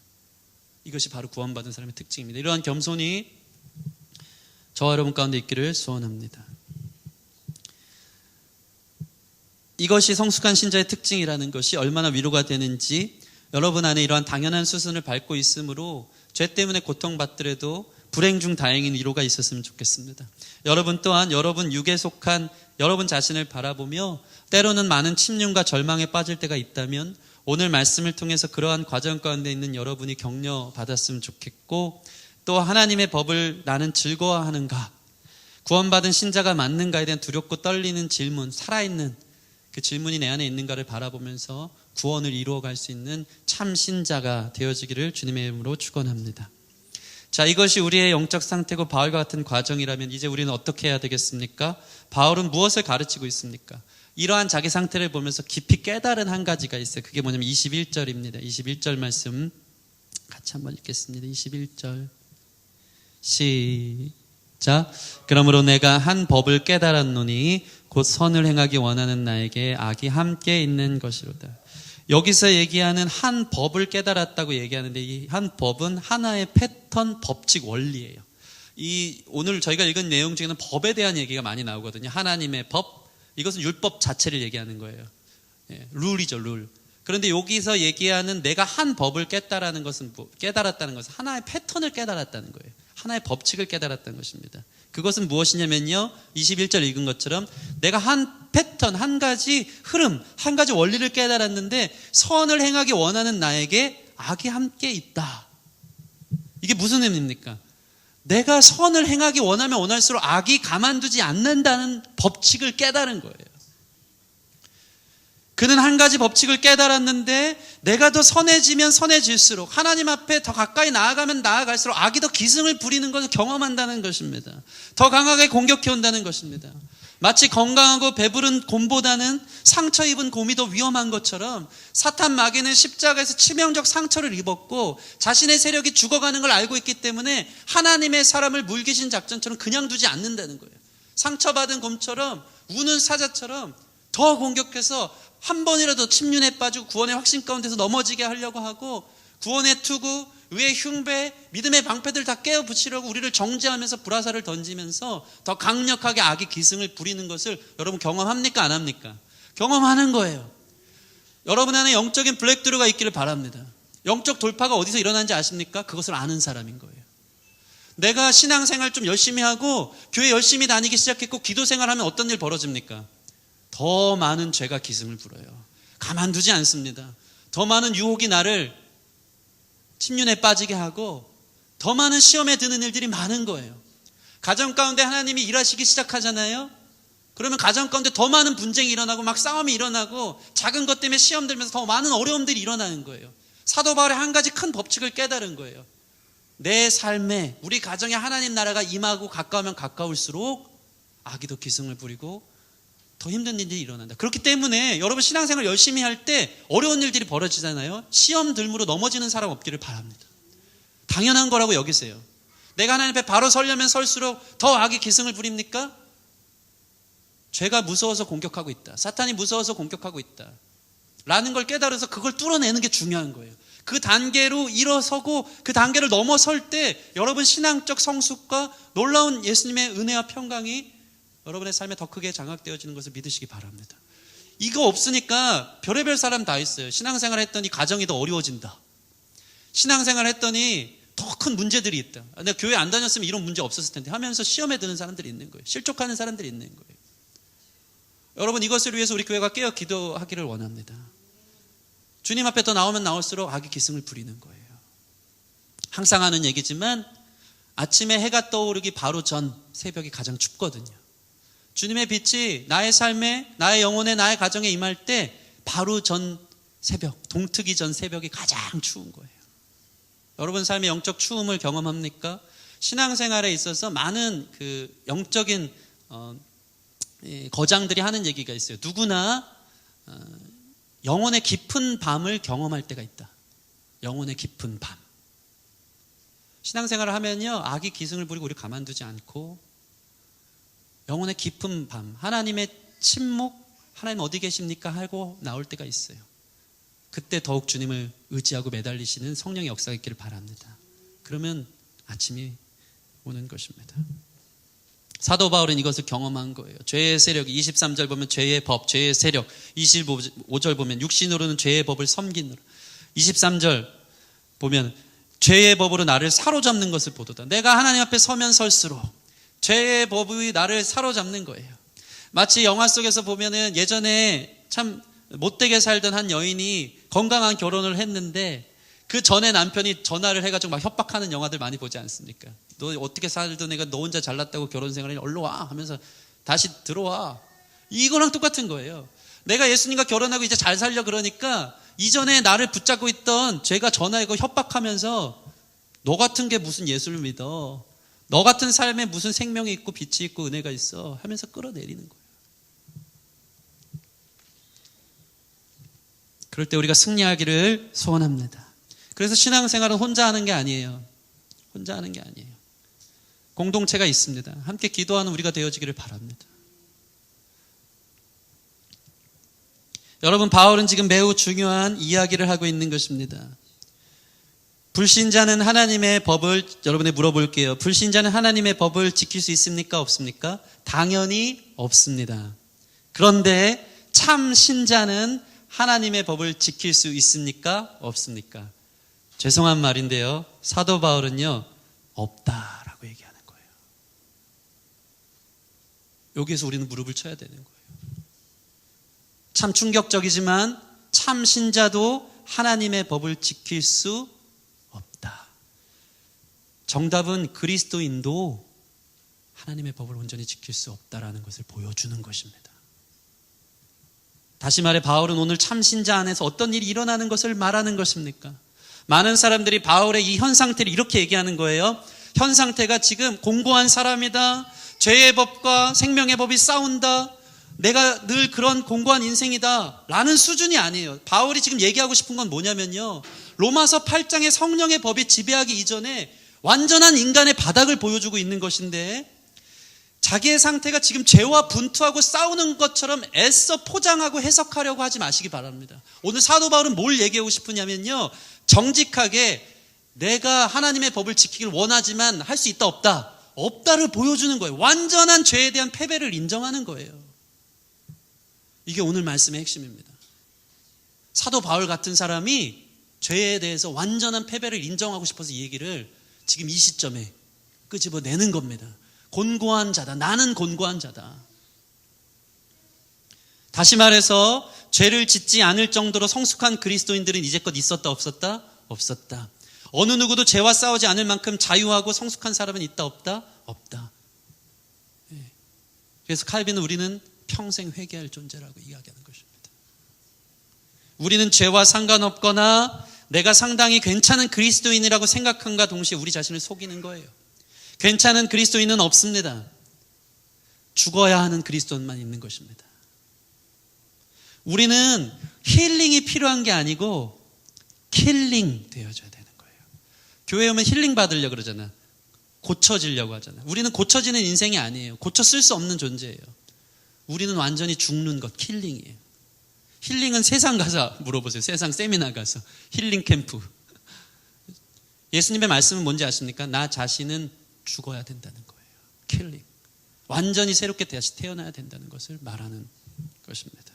이것이 바로 구원받은 사람의 특징입니다. 이러한 겸손이 저와 여러분 가운데 있기를 소원합니다. 이것이 성숙한 신자의 특징이라는 것이 얼마나 위로가 되는지, 여러분 안에 이러한 당연한 수순을 밟고 있으므로 죄 때문에 고통받더라도 불행 중 다행인 위로가 있었으면 좋겠습니다. 여러분 또한 여러분 육에 속한 여러분 자신을 바라보며 때로는 많은 침륜과 절망에 빠질 때가 있다면 오늘 말씀을 통해서 그러한 과정 가운데 있는 여러분이 격려받았으면 좋겠고, 또 하나님의 법을 나는 즐거워하는가, 구원받은 신자가 맞는가에 대한 두렵고 떨리는 질문, 살아있는 그 질문이 내 안에 있는가를 바라보면서 구원을 이루어갈 수 있는 참 신자가 되어지기를 주님의 이름으로 축원합니다. 자, 이것이 우리의 영적 상태고 바울과 같은 과정이라면 이제 우리는 어떻게 해야 되겠습니까? 바울은 무엇을 가르치고 있습니까? 이러한 자기 상태를 보면서 깊이 깨달은 한 가지가 있어요. 그게 뭐냐면 21절입니다. 21절 말씀 같이 한번 읽겠습니다. 21절 시작. 그러므로 내가 한 법을 깨달았노니 곧 선을 행하기 원하는 나에게 악이 함께 있는 것이로다. 여기서 얘기하는 한 법을 깨달았다고 얘기하는데 이 한 법은 하나의 패턴, 법칙, 원리예요. 오늘 저희가 읽은 내용 중에는 법에 대한 얘기가 많이 나오거든요. 하나님의 법, 이것은 율법 자체를 얘기하는 거예요. 룰이죠, 룰. 그런데 여기서 얘기하는 내가 한 법을 깨달았다는 것은 하나의 패턴을 깨달았다는 거예요. 하나의 법칙을 깨달았다는 것입니다. 그것은 무엇이냐면요, 21절 읽은 것처럼 내가 한 패턴, 한 가지 흐름, 한 가지 원리를 깨달았는데 선을 행하기 원하는 나에게 악이 함께 있다. 이게 무슨 의미입니까? 내가 선을 행하기 원하면 원할수록 악이 가만두지 않는다는 법칙을 깨달은 거예요. 그는 한 가지 법칙을 깨달았는데 내가 더 선해지면 선해질수록, 하나님 앞에 더 가까이 나아가면 나아갈수록 악이 더 기승을 부리는 것을 경험한다는 것입니다. 더 강하게 공격해 온다는 것입니다. 마치 건강하고 배부른 곰보다는 상처 입은 곰이 더 위험한 것처럼 사탄 마귀는 십자가에서 치명적 상처를 입었고 자신의 세력이 죽어가는 걸 알고 있기 때문에 하나님의 사람을 물귀신 작전처럼 그냥 두지 않는다는 거예요. 상처받은 곰처럼, 우는 사자처럼 더 공격해서 한 번이라도 침륜에 빠지고 구원의 확신 가운데서 넘어지게 하려고 하고, 구원의 투구, 의의 흉배, 믿음의 방패들 다 깨어 붙이려고 우리를 정죄하면서 불화살을 던지면서 더 강력하게 악의 기승을 부리는 것을 여러분 경험합니까? 안 합니까? 경험하는 거예요. 여러분 안에 영적인 블랙드루가 있기를 바랍니다. 영적 돌파가 어디서 일어나는지 아십니까? 그것을 아는 사람인 거예요. 내가 신앙생활 좀 열심히 하고 교회 열심히 다니기 시작했고 기도 생활하면 어떤 일 벌어집니까? 더 많은 죄가 기승을 부려요. 가만두지 않습니다. 더 많은 유혹이 나를 침륜에 빠지게 하고 더 많은 시험에 드는 일들이 많은 거예요. 가정 가운데 하나님이 일하시기 시작하잖아요. 그러면 가정 가운데 더 많은 분쟁이 일어나고 막 싸움이 일어나고 작은 것 때문에 시험 들면서 더 많은 어려움들이 일어나는 거예요. 사도 바울의 한 가지 큰 법칙을 깨달은 거예요. 내 삶에 우리 가정에 하나님 나라가 임하고 가까우면 가까울수록 악이 더 기승을 부리고 더 힘든 일들이 일어난다. 그렇기 때문에 여러분 신앙생활 열심히 할 때 어려운 일들이 벌어지잖아요. 시험 들므로 넘어지는 사람 없기를 바랍니다. 당연한 거라고 여기세요. 내가 하나님 앞에 바로 서려면 설수록 더 악이 기승을 부립니까? 죄가 무서워서 공격하고 있다. 사탄이 무서워서 공격하고 있다. 라는 걸 깨달아서 그걸 뚫어내는 게 중요한 거예요. 그 단계로 일어서고 그 단계를 넘어설 때 여러분 신앙적 성숙과 놀라운 예수님의 은혜와 평강이 여러분의 삶에 더 크게 장악되어지는 것을 믿으시기 바랍니다. 이거 없으니까 별의별 사람 다 있어요. 신앙생활 했더니 가정이 더 어려워진다. 신앙생활 했더니 더 큰 문제들이 있다. 내가 교회 안 다녔으면 이런 문제 없었을 텐데 하면서 시험에 드는 사람들이 있는 거예요. 실족하는 사람들이 있는 거예요. 여러분 이것을 위해서 우리 교회가 깨어 기도하기를 원합니다. 주님 앞에 더 나오면 나올수록 악이 기승을 부리는 거예요. 항상 하는 얘기지만 아침에 해가 떠오르기 바로 전 새벽이 가장 춥거든요. 주님의 빛이 나의 삶에, 나의 영혼에, 나의 가정에 임할 때 바로 전 새벽, 동트기 전 새벽이 가장 추운 거예요. 여러분 삶의 영적 추움을 경험합니까? 신앙생활에 있어서 많은 그 영적인 거장들이 하는 얘기가 있어요. 누구나 영혼의 깊은 밤을 경험할 때가 있다. 영혼의 깊은 밤. 신앙생활을 하면요 악이 기승을 부리고 우리 가만두지 않고 영혼의 깊은 밤, 하나님의 침묵, 하나님 어디 계십니까? 하고 나올 때가 있어요. 그때 더욱 주님을 의지하고 매달리시는 성령의 역사가 있기를 바랍니다. 그러면 아침이 오는 것입니다. 사도 바울은 이것을 경험한 거예요. 죄의 세력, 23절 보면 죄의 법, 죄의 세력, 25절 보면 육신으로는 죄의 법을 섬기느라, 23절 보면 죄의 법으로 나를 사로잡는 것을 보도다. 내가 하나님 앞에 서면 설수록 죄의 법이 나를 사로잡는 거예요. 마치 영화 속에서 보면은 예전에 참 못되게 살던 한 여인이 건강한 결혼을 했는데 그 전에 남편이 전화를 해가지고 막 협박하는 영화들 많이 보지 않습니까? 너 어떻게 살던 애가 너 혼자 잘났다고 결혼 생활에 얼른 와 하면서 다시 들어와. 이거랑 똑같은 거예요. 내가 예수님과 결혼하고 이제 잘 살려 그러니까 이전에 나를 붙잡고 있던 죄가 전화하고 협박하면서 너 같은 게 무슨 예수를 믿어, 너 같은 삶에 무슨 생명이 있고 빛이 있고 은혜가 있어 하면서 끌어내리는 거예요. 그럴 때 우리가 승리하기를 소원합니다. 그래서 신앙생활은 혼자 하는 게 아니에요. 혼자 하는 게 아니에요. 공동체가 있습니다. 함께 기도하는 우리가 되어지기를 바랍니다. 여러분 바울은 지금 매우 중요한 이야기를 하고 있는 것입니다. 불신자는 하나님의 법을, 여러분에 물어볼게요. 불신자는 하나님의 법을 지킬 수 있습니까? 없습니까? 당연히 없습니다. 그런데 참 신자는 하나님의 법을 지킬 수 있습니까? 없습니까? 죄송한 말인데요. 사도 바울은요, 없다라고 얘기하는 거예요. 여기에서 우리는 무릎을 쳐야 되는 거예요. 참 충격적이지만 참 신자도 하나님의 법을 지킬 수 없다. 정답은 그리스도인도 하나님의 법을 온전히 지킬 수 없다라는 것을 보여주는 것입니다. 다시 말해 바울은 오늘 참신자 안에서 어떤 일이 일어나는 것을 말하는 것입니까? 많은 사람들이 바울의 이 현 상태를 이렇게 얘기하는 거예요. 현 상태가 지금 공고한 사람이다. 죄의 법과 생명의 법이 싸운다. 내가 늘 그런 공고한 인생이다 라는 수준이 아니에요. 바울이 지금 얘기하고 싶은 건 뭐냐면요, 로마서 8장의 성령의 법이 지배하기 이전에 완전한 인간의 바닥을 보여주고 있는 것인데 자기의 상태가 지금 죄와 분투하고 싸우는 것처럼 애써 포장하고 해석하려고 하지 마시기 바랍니다. 오늘 사도 바울은 뭘 얘기하고 싶으냐면요, 정직하게 내가 하나님의 법을 지키길 원하지만 할 수 있다 없다? 없다를 보여주는 거예요. 완전한 죄에 대한 패배를 인정하는 거예요. 이게 오늘 말씀의 핵심입니다. 사도 바울 같은 사람이 죄에 대해서 완전한 패배를 인정하고 싶어서 이 얘기를 지금 이 시점에 끄집어내는 겁니다. 곤고한 자다. 나는 곤고한 자다. 다시 말해서 죄를 짓지 않을 정도로 성숙한 그리스도인들은 이제껏 있었다 없었다? 없었다. 어느 누구도 죄와 싸우지 않을 만큼 자유하고 성숙한 사람은 있다 없다? 없다. 그래서 칼빈은 우리는 평생 회개할 존재라고 이야기하는 것입니다. 우리는 죄와 상관없거나 내가 상당히 괜찮은 그리스도인이라고 생각함과 동시에 우리 자신을 속이는 거예요. 괜찮은 그리스도인은 없습니다. 죽어야 하는 그리스도인만 있는 것입니다. 우리는 힐링이 필요한 게 아니고 킬링 되어져야 되는 거예요. 교회 오면 힐링 받으려고 그러잖아. 고쳐지려고 하잖아. 우리는 고쳐지는 인생이 아니에요. 고쳐 쓸 수 없는 존재예요. 우리는 완전히 죽는 것, 킬링이에요. 힐링은 세상 가서 물어보세요. 세상 세미나 가서 힐링 캠프. 예수님의 말씀은 뭔지 아십니까? 나 자신은 죽어야 된다는 거예요. 킬링. 완전히 새롭게 다시 태어나야 된다는 것을 말하는 것입니다.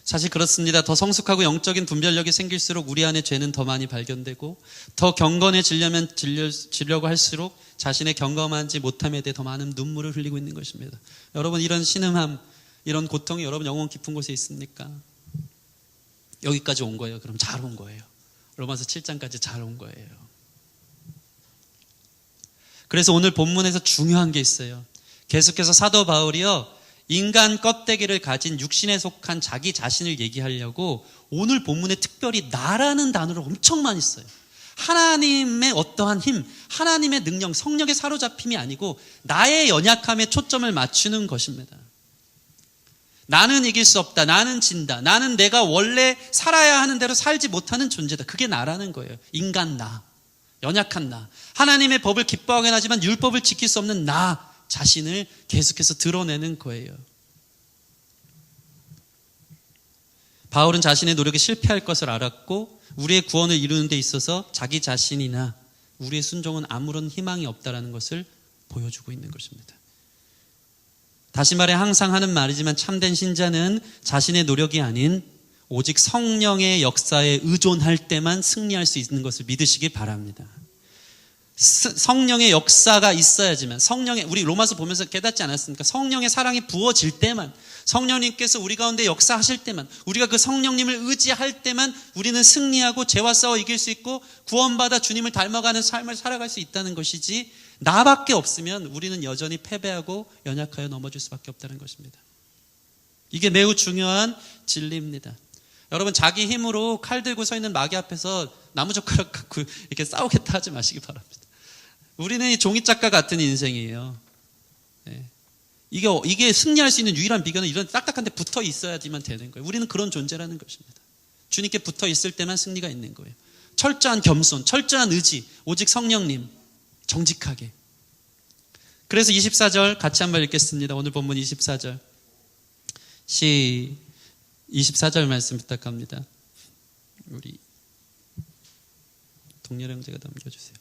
사실 그렇습니다. 더 성숙하고 영적인 분별력이 생길수록 우리 안에 죄는 더 많이 발견되고 더 경건해지려면 지려고 할수록 자신의 경건하지 못함에 대해 더 많은 눈물을 흘리고 있는 것입니다. 여러분, 이런 신음함, 이런 고통이 여러분 영혼 깊은 곳에 있습니까? 여기까지 온 거예요. 그럼 잘 온 거예요. 로마서 7장까지 잘 온 거예요. 그래서 오늘 본문에서 중요한 게 있어요. 계속해서 사도 바울이요, 인간 껍데기를 가진 육신에 속한 자기 자신을 얘기하려고 오늘 본문에 특별히 나라는 단어를 엄청 많이 써요. 하나님의 어떠한 힘, 하나님의 능력, 성령의 사로잡힘이 아니고 나의 연약함에 초점을 맞추는 것입니다. 나는 이길 수 없다. 나는 진다. 나는 내가 원래 살아야 하는 대로 살지 못하는 존재다. 그게 나라는 거예요. 인간 나, 연약한 나, 하나님의 법을 기뻐하긴 하지만 율법을 지킬 수 없는 나 자신을 계속해서 드러내는 거예요. 바울은 자신의 노력이 실패할 것을 알았고 우리의 구원을 이루는 데 있어서 자기 자신이나 우리의 순종은 아무런 희망이 없다는 것을 보여주고 있는 것입니다. 다시 말해 항상 하는 말이지만 참된 신자는 자신의 노력이 아닌 오직 성령의 역사에 의존할 때만 승리할 수 있는 것을 믿으시기 바랍니다. 성령의 역사가 있어야지만, 우리 로마서 보면서 깨닫지 않았습니까? 성령의 사랑이 부어질 때만, 성령님께서 우리 가운데 역사하실 때만, 우리가 그 성령님을 의지할 때만 우리는 승리하고 죄와 싸워 이길 수 있고 구원받아 주님을 닮아가는 삶을 살아갈 수 있다는 것이지, 나밖에 없으면 우리는 여전히 패배하고 연약하여 넘어질 수밖에 없다는 것입니다. 이게 매우 중요한 진리입니다. 여러분, 자기 힘으로 칼 들고 서 있는 마귀 앞에서 나무젓가락 갖고 이렇게 싸우겠다 하지 마시기 바랍니다. 우리는 이 종이짝과 같은 인생이에요. 네. 이게 승리할 수 있는 유일한 비결은 이런 딱딱한 데 붙어 있어야지만 되는 거예요. 우리는 그런 존재라는 것입니다. 주님께 붙어 있을 때만 승리가 있는 거예요. 철저한 겸손, 철저한 의지, 오직 성령님, 정직하게. 그래서 24절 같이 한번 읽겠습니다. 오늘 본문 24절. 24절 말씀 부탁합니다. 우리 동렬 형제가 넘겨주세요.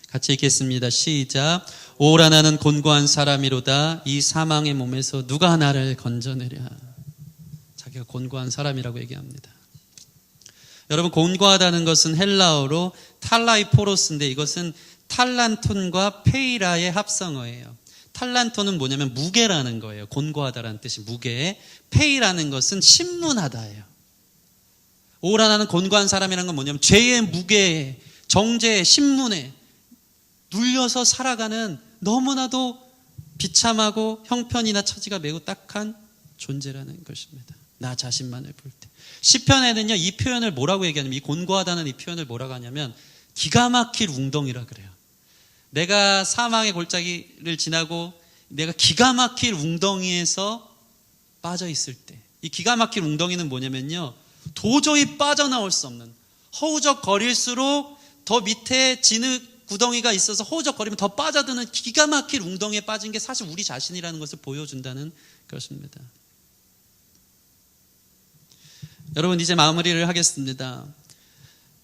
같이 읽겠습니다. 시작. 오라 나는 곤고한 사람이로다. 이 사망의 몸에서 누가 나를 건져내랴. 자기가 곤고한 사람이라고 얘기합니다. 여러분, 곤고하다는 것은 헬라어로 탈라이포로스인데 이것은 탈란톤과 페이라의 합성어예요. 탈란톤은 뭐냐면 무게라는 거예요. 곤고하다라는 뜻이 무게. 페이라는 것은 신문하다예요. 오라 나는 곤고한 사람이라는 건 뭐냐면 죄의 무게에, 정죄의 신문에 눌려서 살아가는 너무나도 비참하고 형편이나 처지가 매우 딱한 존재라는 것입니다. 나 자신만을 볼 때. 시편에는요, 이 표현을 뭐라고 얘기하냐면, 이 곤고하다는 이 표현을 뭐라고 하냐면 기가 막힐 웅덩이라 그래요. 내가 사망의 골짜기를 지나고 내가 기가 막힐 웅덩이에서 빠져 있을 때, 이 기가 막힐 웅덩이는 뭐냐면요, 도저히 빠져나올 수 없는, 허우적거릴수록 더 밑에 진흙 구덩이가 있어서 허우적거리면 더 빠져드는 기가 막힐 웅덩이에 빠진 게 사실 우리 자신이라는 것을 보여준다는 것입니다. 여러분, 이제 마무리를 하겠습니다.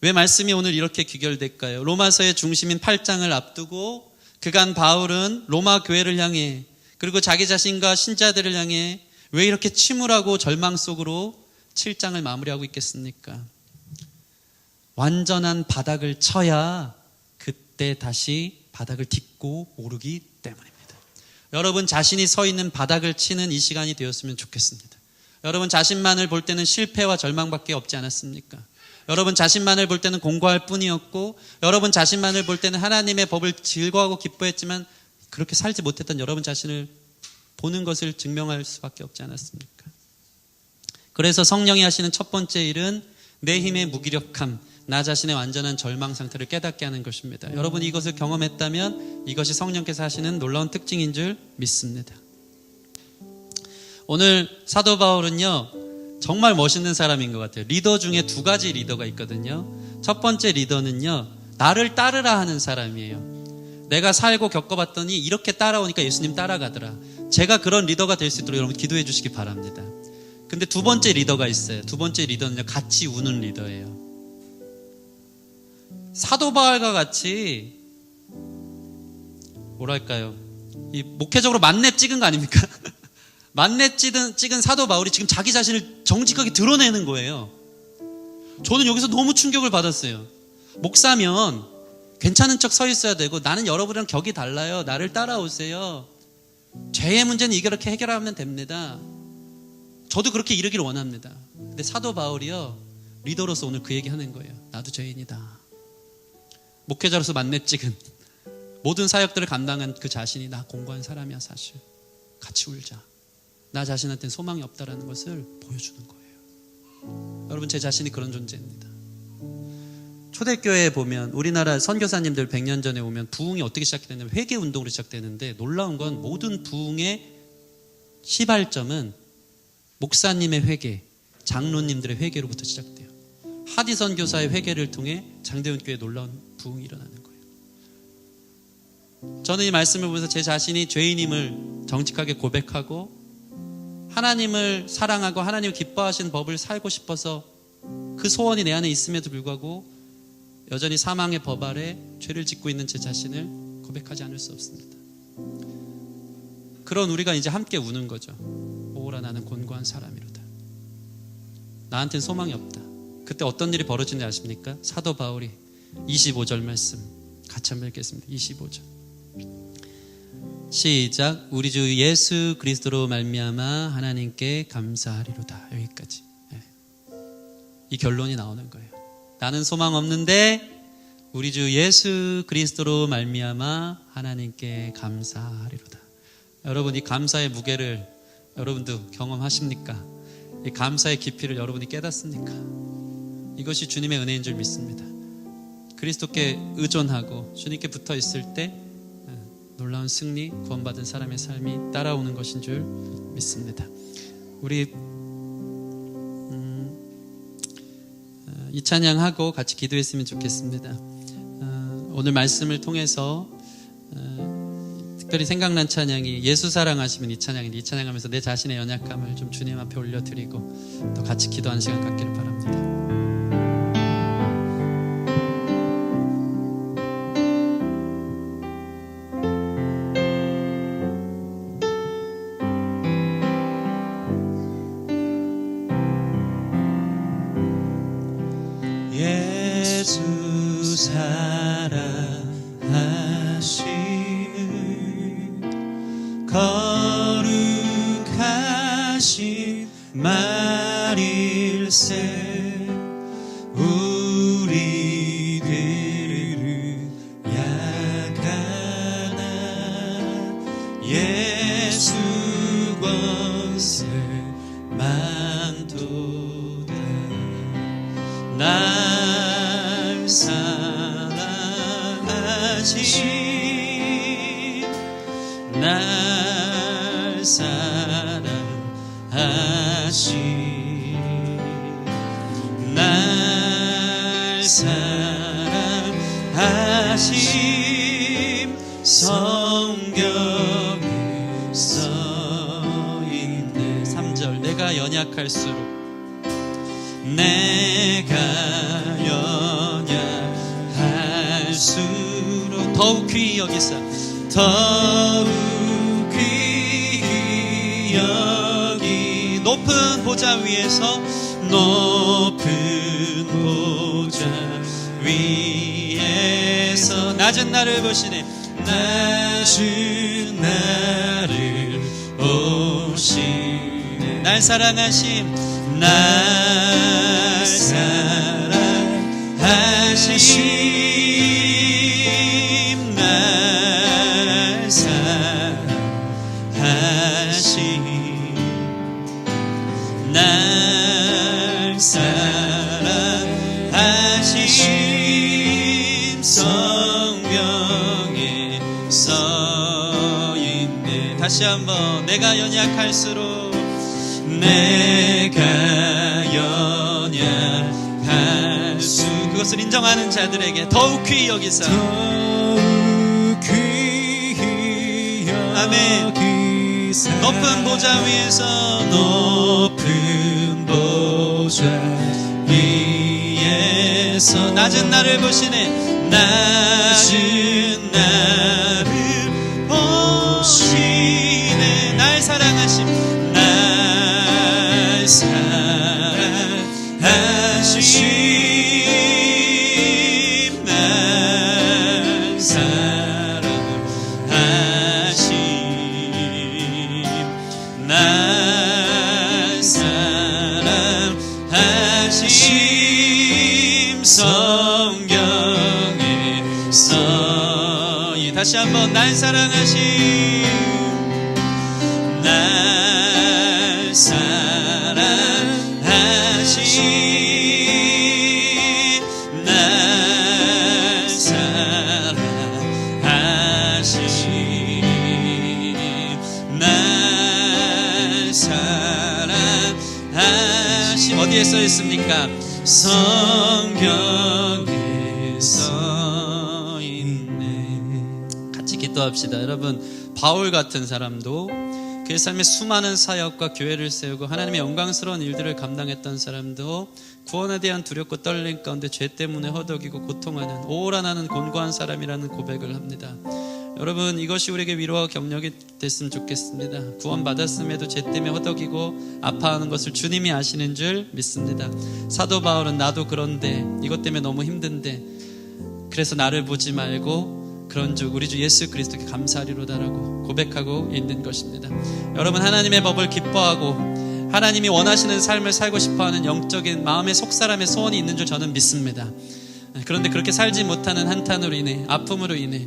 왜 말씀이 오늘 이렇게 귀결될까요? 로마서의 중심인 8장을 앞두고 그간 바울은 로마 교회를 향해, 그리고 자기 자신과 신자들을 향해 왜 이렇게 침울하고 절망 속으로 7장을 마무리하고 있겠습니까? 완전한 바닥을 쳐야 그때 다시 바닥을 딛고 오르기 때문입니다. 여러분 자신이 서 있는 바닥을 치는 이 시간이 되었으면 좋겠습니다. 여러분 자신만을 볼 때는 실패와 절망밖에 없지 않았습니까? 여러분 자신만을 볼 때는 공고할 뿐이었고, 여러분 자신만을 볼 때는 하나님의 법을 즐거워하고 기뻐했지만 그렇게 살지 못했던 여러분 자신을 보는 것을 증명할 수밖에 없지 않았습니까? 그래서 성령이 하시는 첫 번째 일은 내 힘의 무기력함, 나 자신의 완전한 절망 상태를 깨닫게 하는 것입니다. 여러분 이것을 경험했다면 이것이 성령께서 하시는 놀라운 특징인 줄 믿습니다. 오늘 사도 바울은요, 정말 멋있는 사람인 것 같아요. 리더 중에 두 가지 리더가 있거든요. 첫 번째 리더는요, 나를 따르라 하는 사람이에요. 내가 살고 겪어봤더니 이렇게 따라오니까 예수님 따라가더라. 제가 그런 리더가 될 수 있도록 여러분 기도해 주시기 바랍니다. 근데 두 번째 리더가 있어요. 두 번째 리더는요, 같이 우는 리더예요. 사도 바울과 같이 뭐랄까요, 이 목회적으로 만렙 찍은 거 아닙니까? 만렙 찍은 사도 바울이 지금 자기 자신을 정직하게 드러내는 거예요. 저는 여기서 너무 충격을 받았어요. 목사면 괜찮은 척 서 있어야 되고, 나는 여러분이랑 격이 달라요. 나를 따라오세요. 죄의 문제는 이렇게 해결하면 됩니다. 저도 그렇게 이르기를 원합니다. 근데 사도 바울이요, 리더로서 오늘 그 얘기 하는 거예요. 나도 죄인이다. 목회자로서 만렙 찍은 모든 사역들을 감당한 그 자신이 나 공고한 사람이야. 사실 같이 울자. 나 자신한테는 소망이 없다라는 것을 보여주는 거예요. 여러분, 제 자신이 그런 존재입니다. 초대교회에 보면, 우리나라 선교사님들 100년 전에 오면 부흥이 어떻게 시작되냐면 회개운동으로 시작되는데, 놀라운 건 모든 부흥의 시발점은 목사님의 회개, 장로님들의 회개로부터 시작돼요. 하디 선교사의 회개를 통해 장대훈 교회에 놀라운 부흥이 일어나는 거예요. 저는 이 말씀을 보면서 제 자신이 죄인임을 정직하게 고백하고, 하나님을 사랑하고 하나님을 기뻐하시는 법을 살고 싶어서 그 소원이 내 안에 있음에도 불구하고 여전히 사망의 법 아래 죄를 짓고 있는 제 자신을 고백하지 않을 수 없습니다. 그런 우리가 이제 함께 우는 거죠. 오라 나는 곤고한 사람이로다. 나한테는 소망이 없다. 그때 어떤 일이 벌어지는지 아십니까? 사도 바울이 25절 말씀 같이 한번 읽겠습니다. 25절 시작. 우리 주 예수 그리스도로 말미암아 하나님께 감사하리로다. 여기까지. 이 결론이 나오는 거예요. 나는 소망 없는데 우리 주 예수 그리스도로 말미암아 하나님께 감사하리로다. 여러분, 이 감사의 무게를 여러분도 경험하십니까? 이 감사의 깊이를 여러분이 깨닫습니까? 이것이 주님의 은혜인 줄 믿습니다. 그리스도께 의존하고 주님께 붙어 있을 때 놀라운 승리, 구원받은 사람의 삶이 따라오는 것인 줄 믿습니다. 우리 이 찬양하고 같이 기도했으면 좋겠습니다. 오늘 말씀을 통해서 특별히 생각난 찬양이 예수 사랑하시면 이 찬양인데, 이 찬양하면서 내 자신의 연약함을 좀 주님 앞에 올려드리고 또 같이 기도하는 시간 갖기를 바랍니다. 예수 사랑하시는 거룩하신 말일세, 우리들은 약하나 예수 권세 많도다. 날 사랑하신, 날 사랑하신, 날 사랑하신 성경에 써있네. 3절 내가 연약할수록 더욱 귀히 여기사 더욱 귀히 여기 높은 보좌 위에서 높은 보좌 위에서 낮은 나를 보시네 낮은 나를 보시네 날 사랑하심 날 사랑하심 날 사랑하심 날 사랑하심 성경에 써있네 다시 한번 내가 연약할수록 내가 연약할수록 그것을 인정하는 자들에게 더욱 귀히 여기사 더욱 귀히 아멘. 여기사 높은 보좌 위에서 높은 보좌 위에서 낮은 나를 보시네 낮은 나를 보시네 날 사랑하심 날 사랑하심 날 사랑하심 날 사랑하심 성경에 써있네 다시 한번 날 사랑하심 날 사랑하심 날 사랑하심 날 사랑하심 어디에 써 있습니까? 성경에 써있네 같이 기도합시다. 여러분 바울 같은 사람도 그의 삶의 수많은 사역과 교회를 세우고 하나님의 영광스러운 일들을 감당했던 사람도 구원에 대한 두렵고 떨림 가운데 죄 때문에 허덕이고 고통하는 오라나는 곤고한 사람이라는 고백을 합니다. 여러분 이것이 우리에게 위로와 격려가 됐으면 좋겠습니다. 구원받았음에도 죄 때문에 허덕이고 아파하는 것을 주님이 아시는 줄 믿습니다. 사도 바울은 나도 그런데 이것 때문에 너무 힘든데 그래서 나를 보지 말고 그런즉 우리 주 예수 그리스도께 감사하리로다라고 고백하고 있는 것입니다. 여러분 하나님의 법을 기뻐하고 하나님이 원하시는 삶을 살고 싶어하는 영적인 마음의 속사람의 소원이 있는 줄 저는 믿습니다. 그런데 그렇게 살지 못하는 한탄으로 인해 아픔으로 인해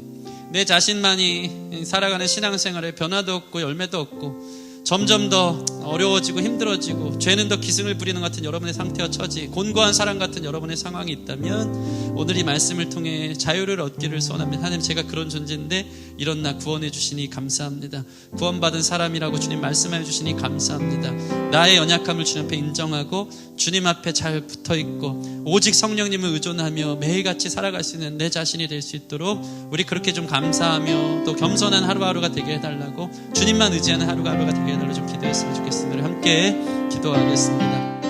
내 자신만이 살아가는 신앙생활에 변화도 없고 열매도 없고 점점 더 어려워지고 힘들어지고 죄는 더 기승을 부리는 것 같은 여러분의 상태와 처지, 곤고한 사람 같은 여러분의 상황이 있다면 오늘 이 말씀을 통해 자유를 얻기를 소원합니다. 하나님 제가 그런 존재인데 이런 나 구원해 주시니 감사합니다. 구원받은 사람이라고 주님 말씀해 주시니 감사합니다. 나의 연약함을 주님 앞에 인정하고 주님 앞에 잘 붙어있고 오직 성령님을 의존하며 매일같이 살아갈 수 있는 내 자신이 될 수 있도록 우리 그렇게 좀 감사하며 또 겸손한 하루하루가 되게 해달라고 주님만 의지하는 하루하루가 되게 해달라고 좀 기도했으면 좋겠습니다. 우리 함께 기도하겠습니다.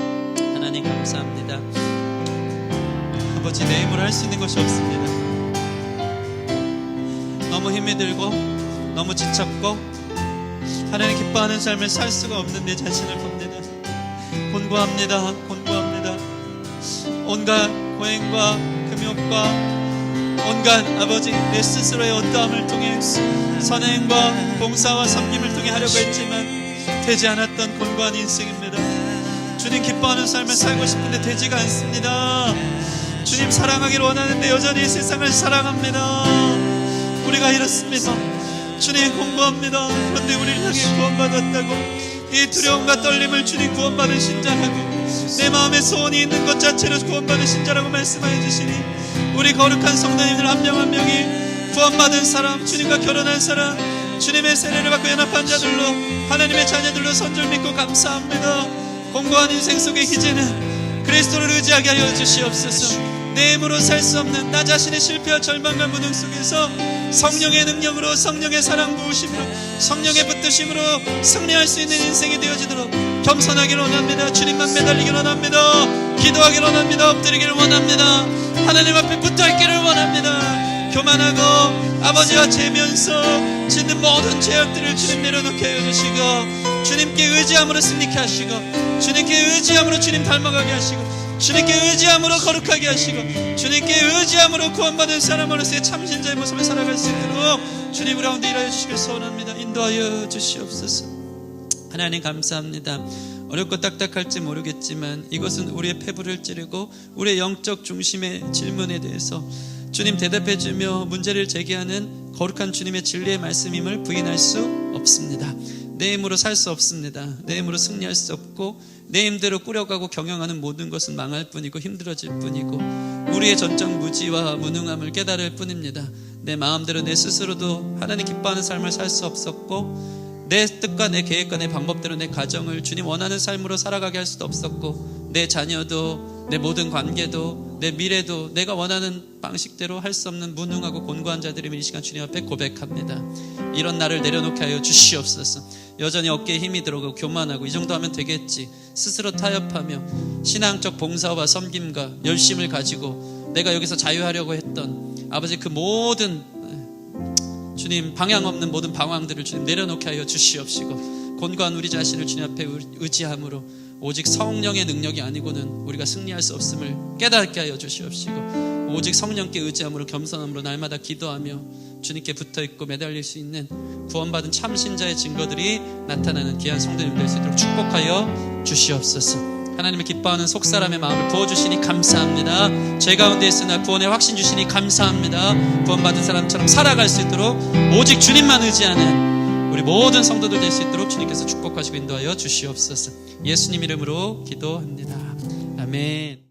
하나님 감사합니다. 아버지 내 힘으로 할 수 있는 것이 없습니다. 너무 힘이 들고 너무 지쳤고 하나님 기뻐하는 삶을 살 수가 없는 내 자신을 봅니다. 곤고합니다. 곤고합니다. 온갖 고행과 금욕과 온갖 아버지 내 스스로의 어떠함을 통해 선행과 봉사와 섬김을 통해 하려고 했지만 되지 않았던 곤고한 인생입니다. 주님 기뻐하는 삶을 살고 싶은데 되지가 않습니다. 주님 사랑하기를 원하는데 여전히 세상을 사랑합니다. 우리가 이렇습니다. 주님 공부합니다. 그런데 우리를 향해 구원받았다고 이 두려움과 떨림을 주님 구원받은 신자라고 내 마음에 소원이 있는 것 자체로 구원받은 신자라고 말씀하여 주시니 우리 거룩한 성도님들 한 명 한 명이 구원받은 사람, 주님과 결혼한 사람, 주님의 세례를 받고 연합한 자들로 하나님의 자녀들로 선줄 믿고 감사합니다. 공고한 인생 속에 이제는 그리스도를 의지하게 하여 주시옵소서. 내 힘으로 살 수 없는 나 자신의 실패와 절망과 무능 속에서 성령의 능력으로 성령의 사랑 부으심으로 성령의 붙드심으로 승리할 수 있는 인생이 되어지도록 겸손하기를 원합니다. 주님만 매달리기를 원합니다. 기도하기를 원합니다. 엎드리기를 원합니다. 하나님 앞에 붙어있기를 원합니다. 교만하고 아버지와 재면서 짓는 모든 죄악들을 주님 내려놓게 하여 주시고 주님께 의지함으로 승리케 하시고 주님께 의지함으로 주님 닮아가게 하시고 주님께 의지함으로 거룩하게 하시고 주님께 의지함으로 구원받은 사람으로서의 참신자의 모습을 살아갈 수 있도록 주님 우리 가운데 일하여 주시길 소원합니다. 인도하여 주시옵소서. 하나님 감사합니다. 어렵고 딱딱할지 모르겠지만 이것은 우리의 패부를 찌르고 우리의 영적 중심의 질문에 대해서 주님 대답해 주며 문제를 제기하는 거룩한 주님의 진리의 말씀임을 부인할 수 없습니다. 내 힘으로 살 수 없습니다. 내 힘으로 승리할 수 없고 내 힘대로 꾸려가고 경영하는 모든 것은 망할 뿐이고 힘들어질 뿐이고 우리의 전적 무지와 무능함을 깨달을 뿐입니다. 내 마음대로 내 스스로도 하나님 기뻐하는 삶을 살 수 없었고 내 뜻과 내 계획과 내 방법대로 내 가정을 주님 원하는 삶으로 살아가게 할 수도 없었고 내 자녀도 내 모든 관계도 내 미래도 내가 원하는 방식대로 할 수 없는 무능하고 곤고한 자들임을 이 시간 주님 앞에 고백합니다. 이런 나를 내려놓게 하여 주시옵소서. 여전히 어깨에 힘이 들어가고 교만하고 이 정도 하면 되겠지 스스로 타협하며 신앙적 봉사와 섬김과 열심을 가지고 내가 여기서 자유하려고 했던 아버지 그 모든 주님 방향 없는 모든 방황들을 주님 내려놓게 하여 주시옵시고 곤고한 우리 자신을 주님 앞에 의지함으로 오직 성령의 능력이 아니고는 우리가 승리할 수 없음을 깨닫게 하여 주시옵시고 오직 성령께 의지함으로 겸손함으로 날마다 기도하며 주님께 붙어있고 매달릴 수 있는 구원받은 참신자의 증거들이 나타나는 귀한 성도님 될 수 있도록 축복하여 주시옵소서. 하나님을 기뻐하는 속사람의 마음을 부어주시니 감사합니다. 죄 가운데 있으나 구원의 확신 주시니 감사합니다. 구원받은 사람처럼 살아갈 수 있도록 오직 주님만 의지하는 우리 모든 성도들 될 수 있도록 주님께서 축복하시고 인도하여 주시옵소서. 예수님 이름으로 기도합니다. 아멘.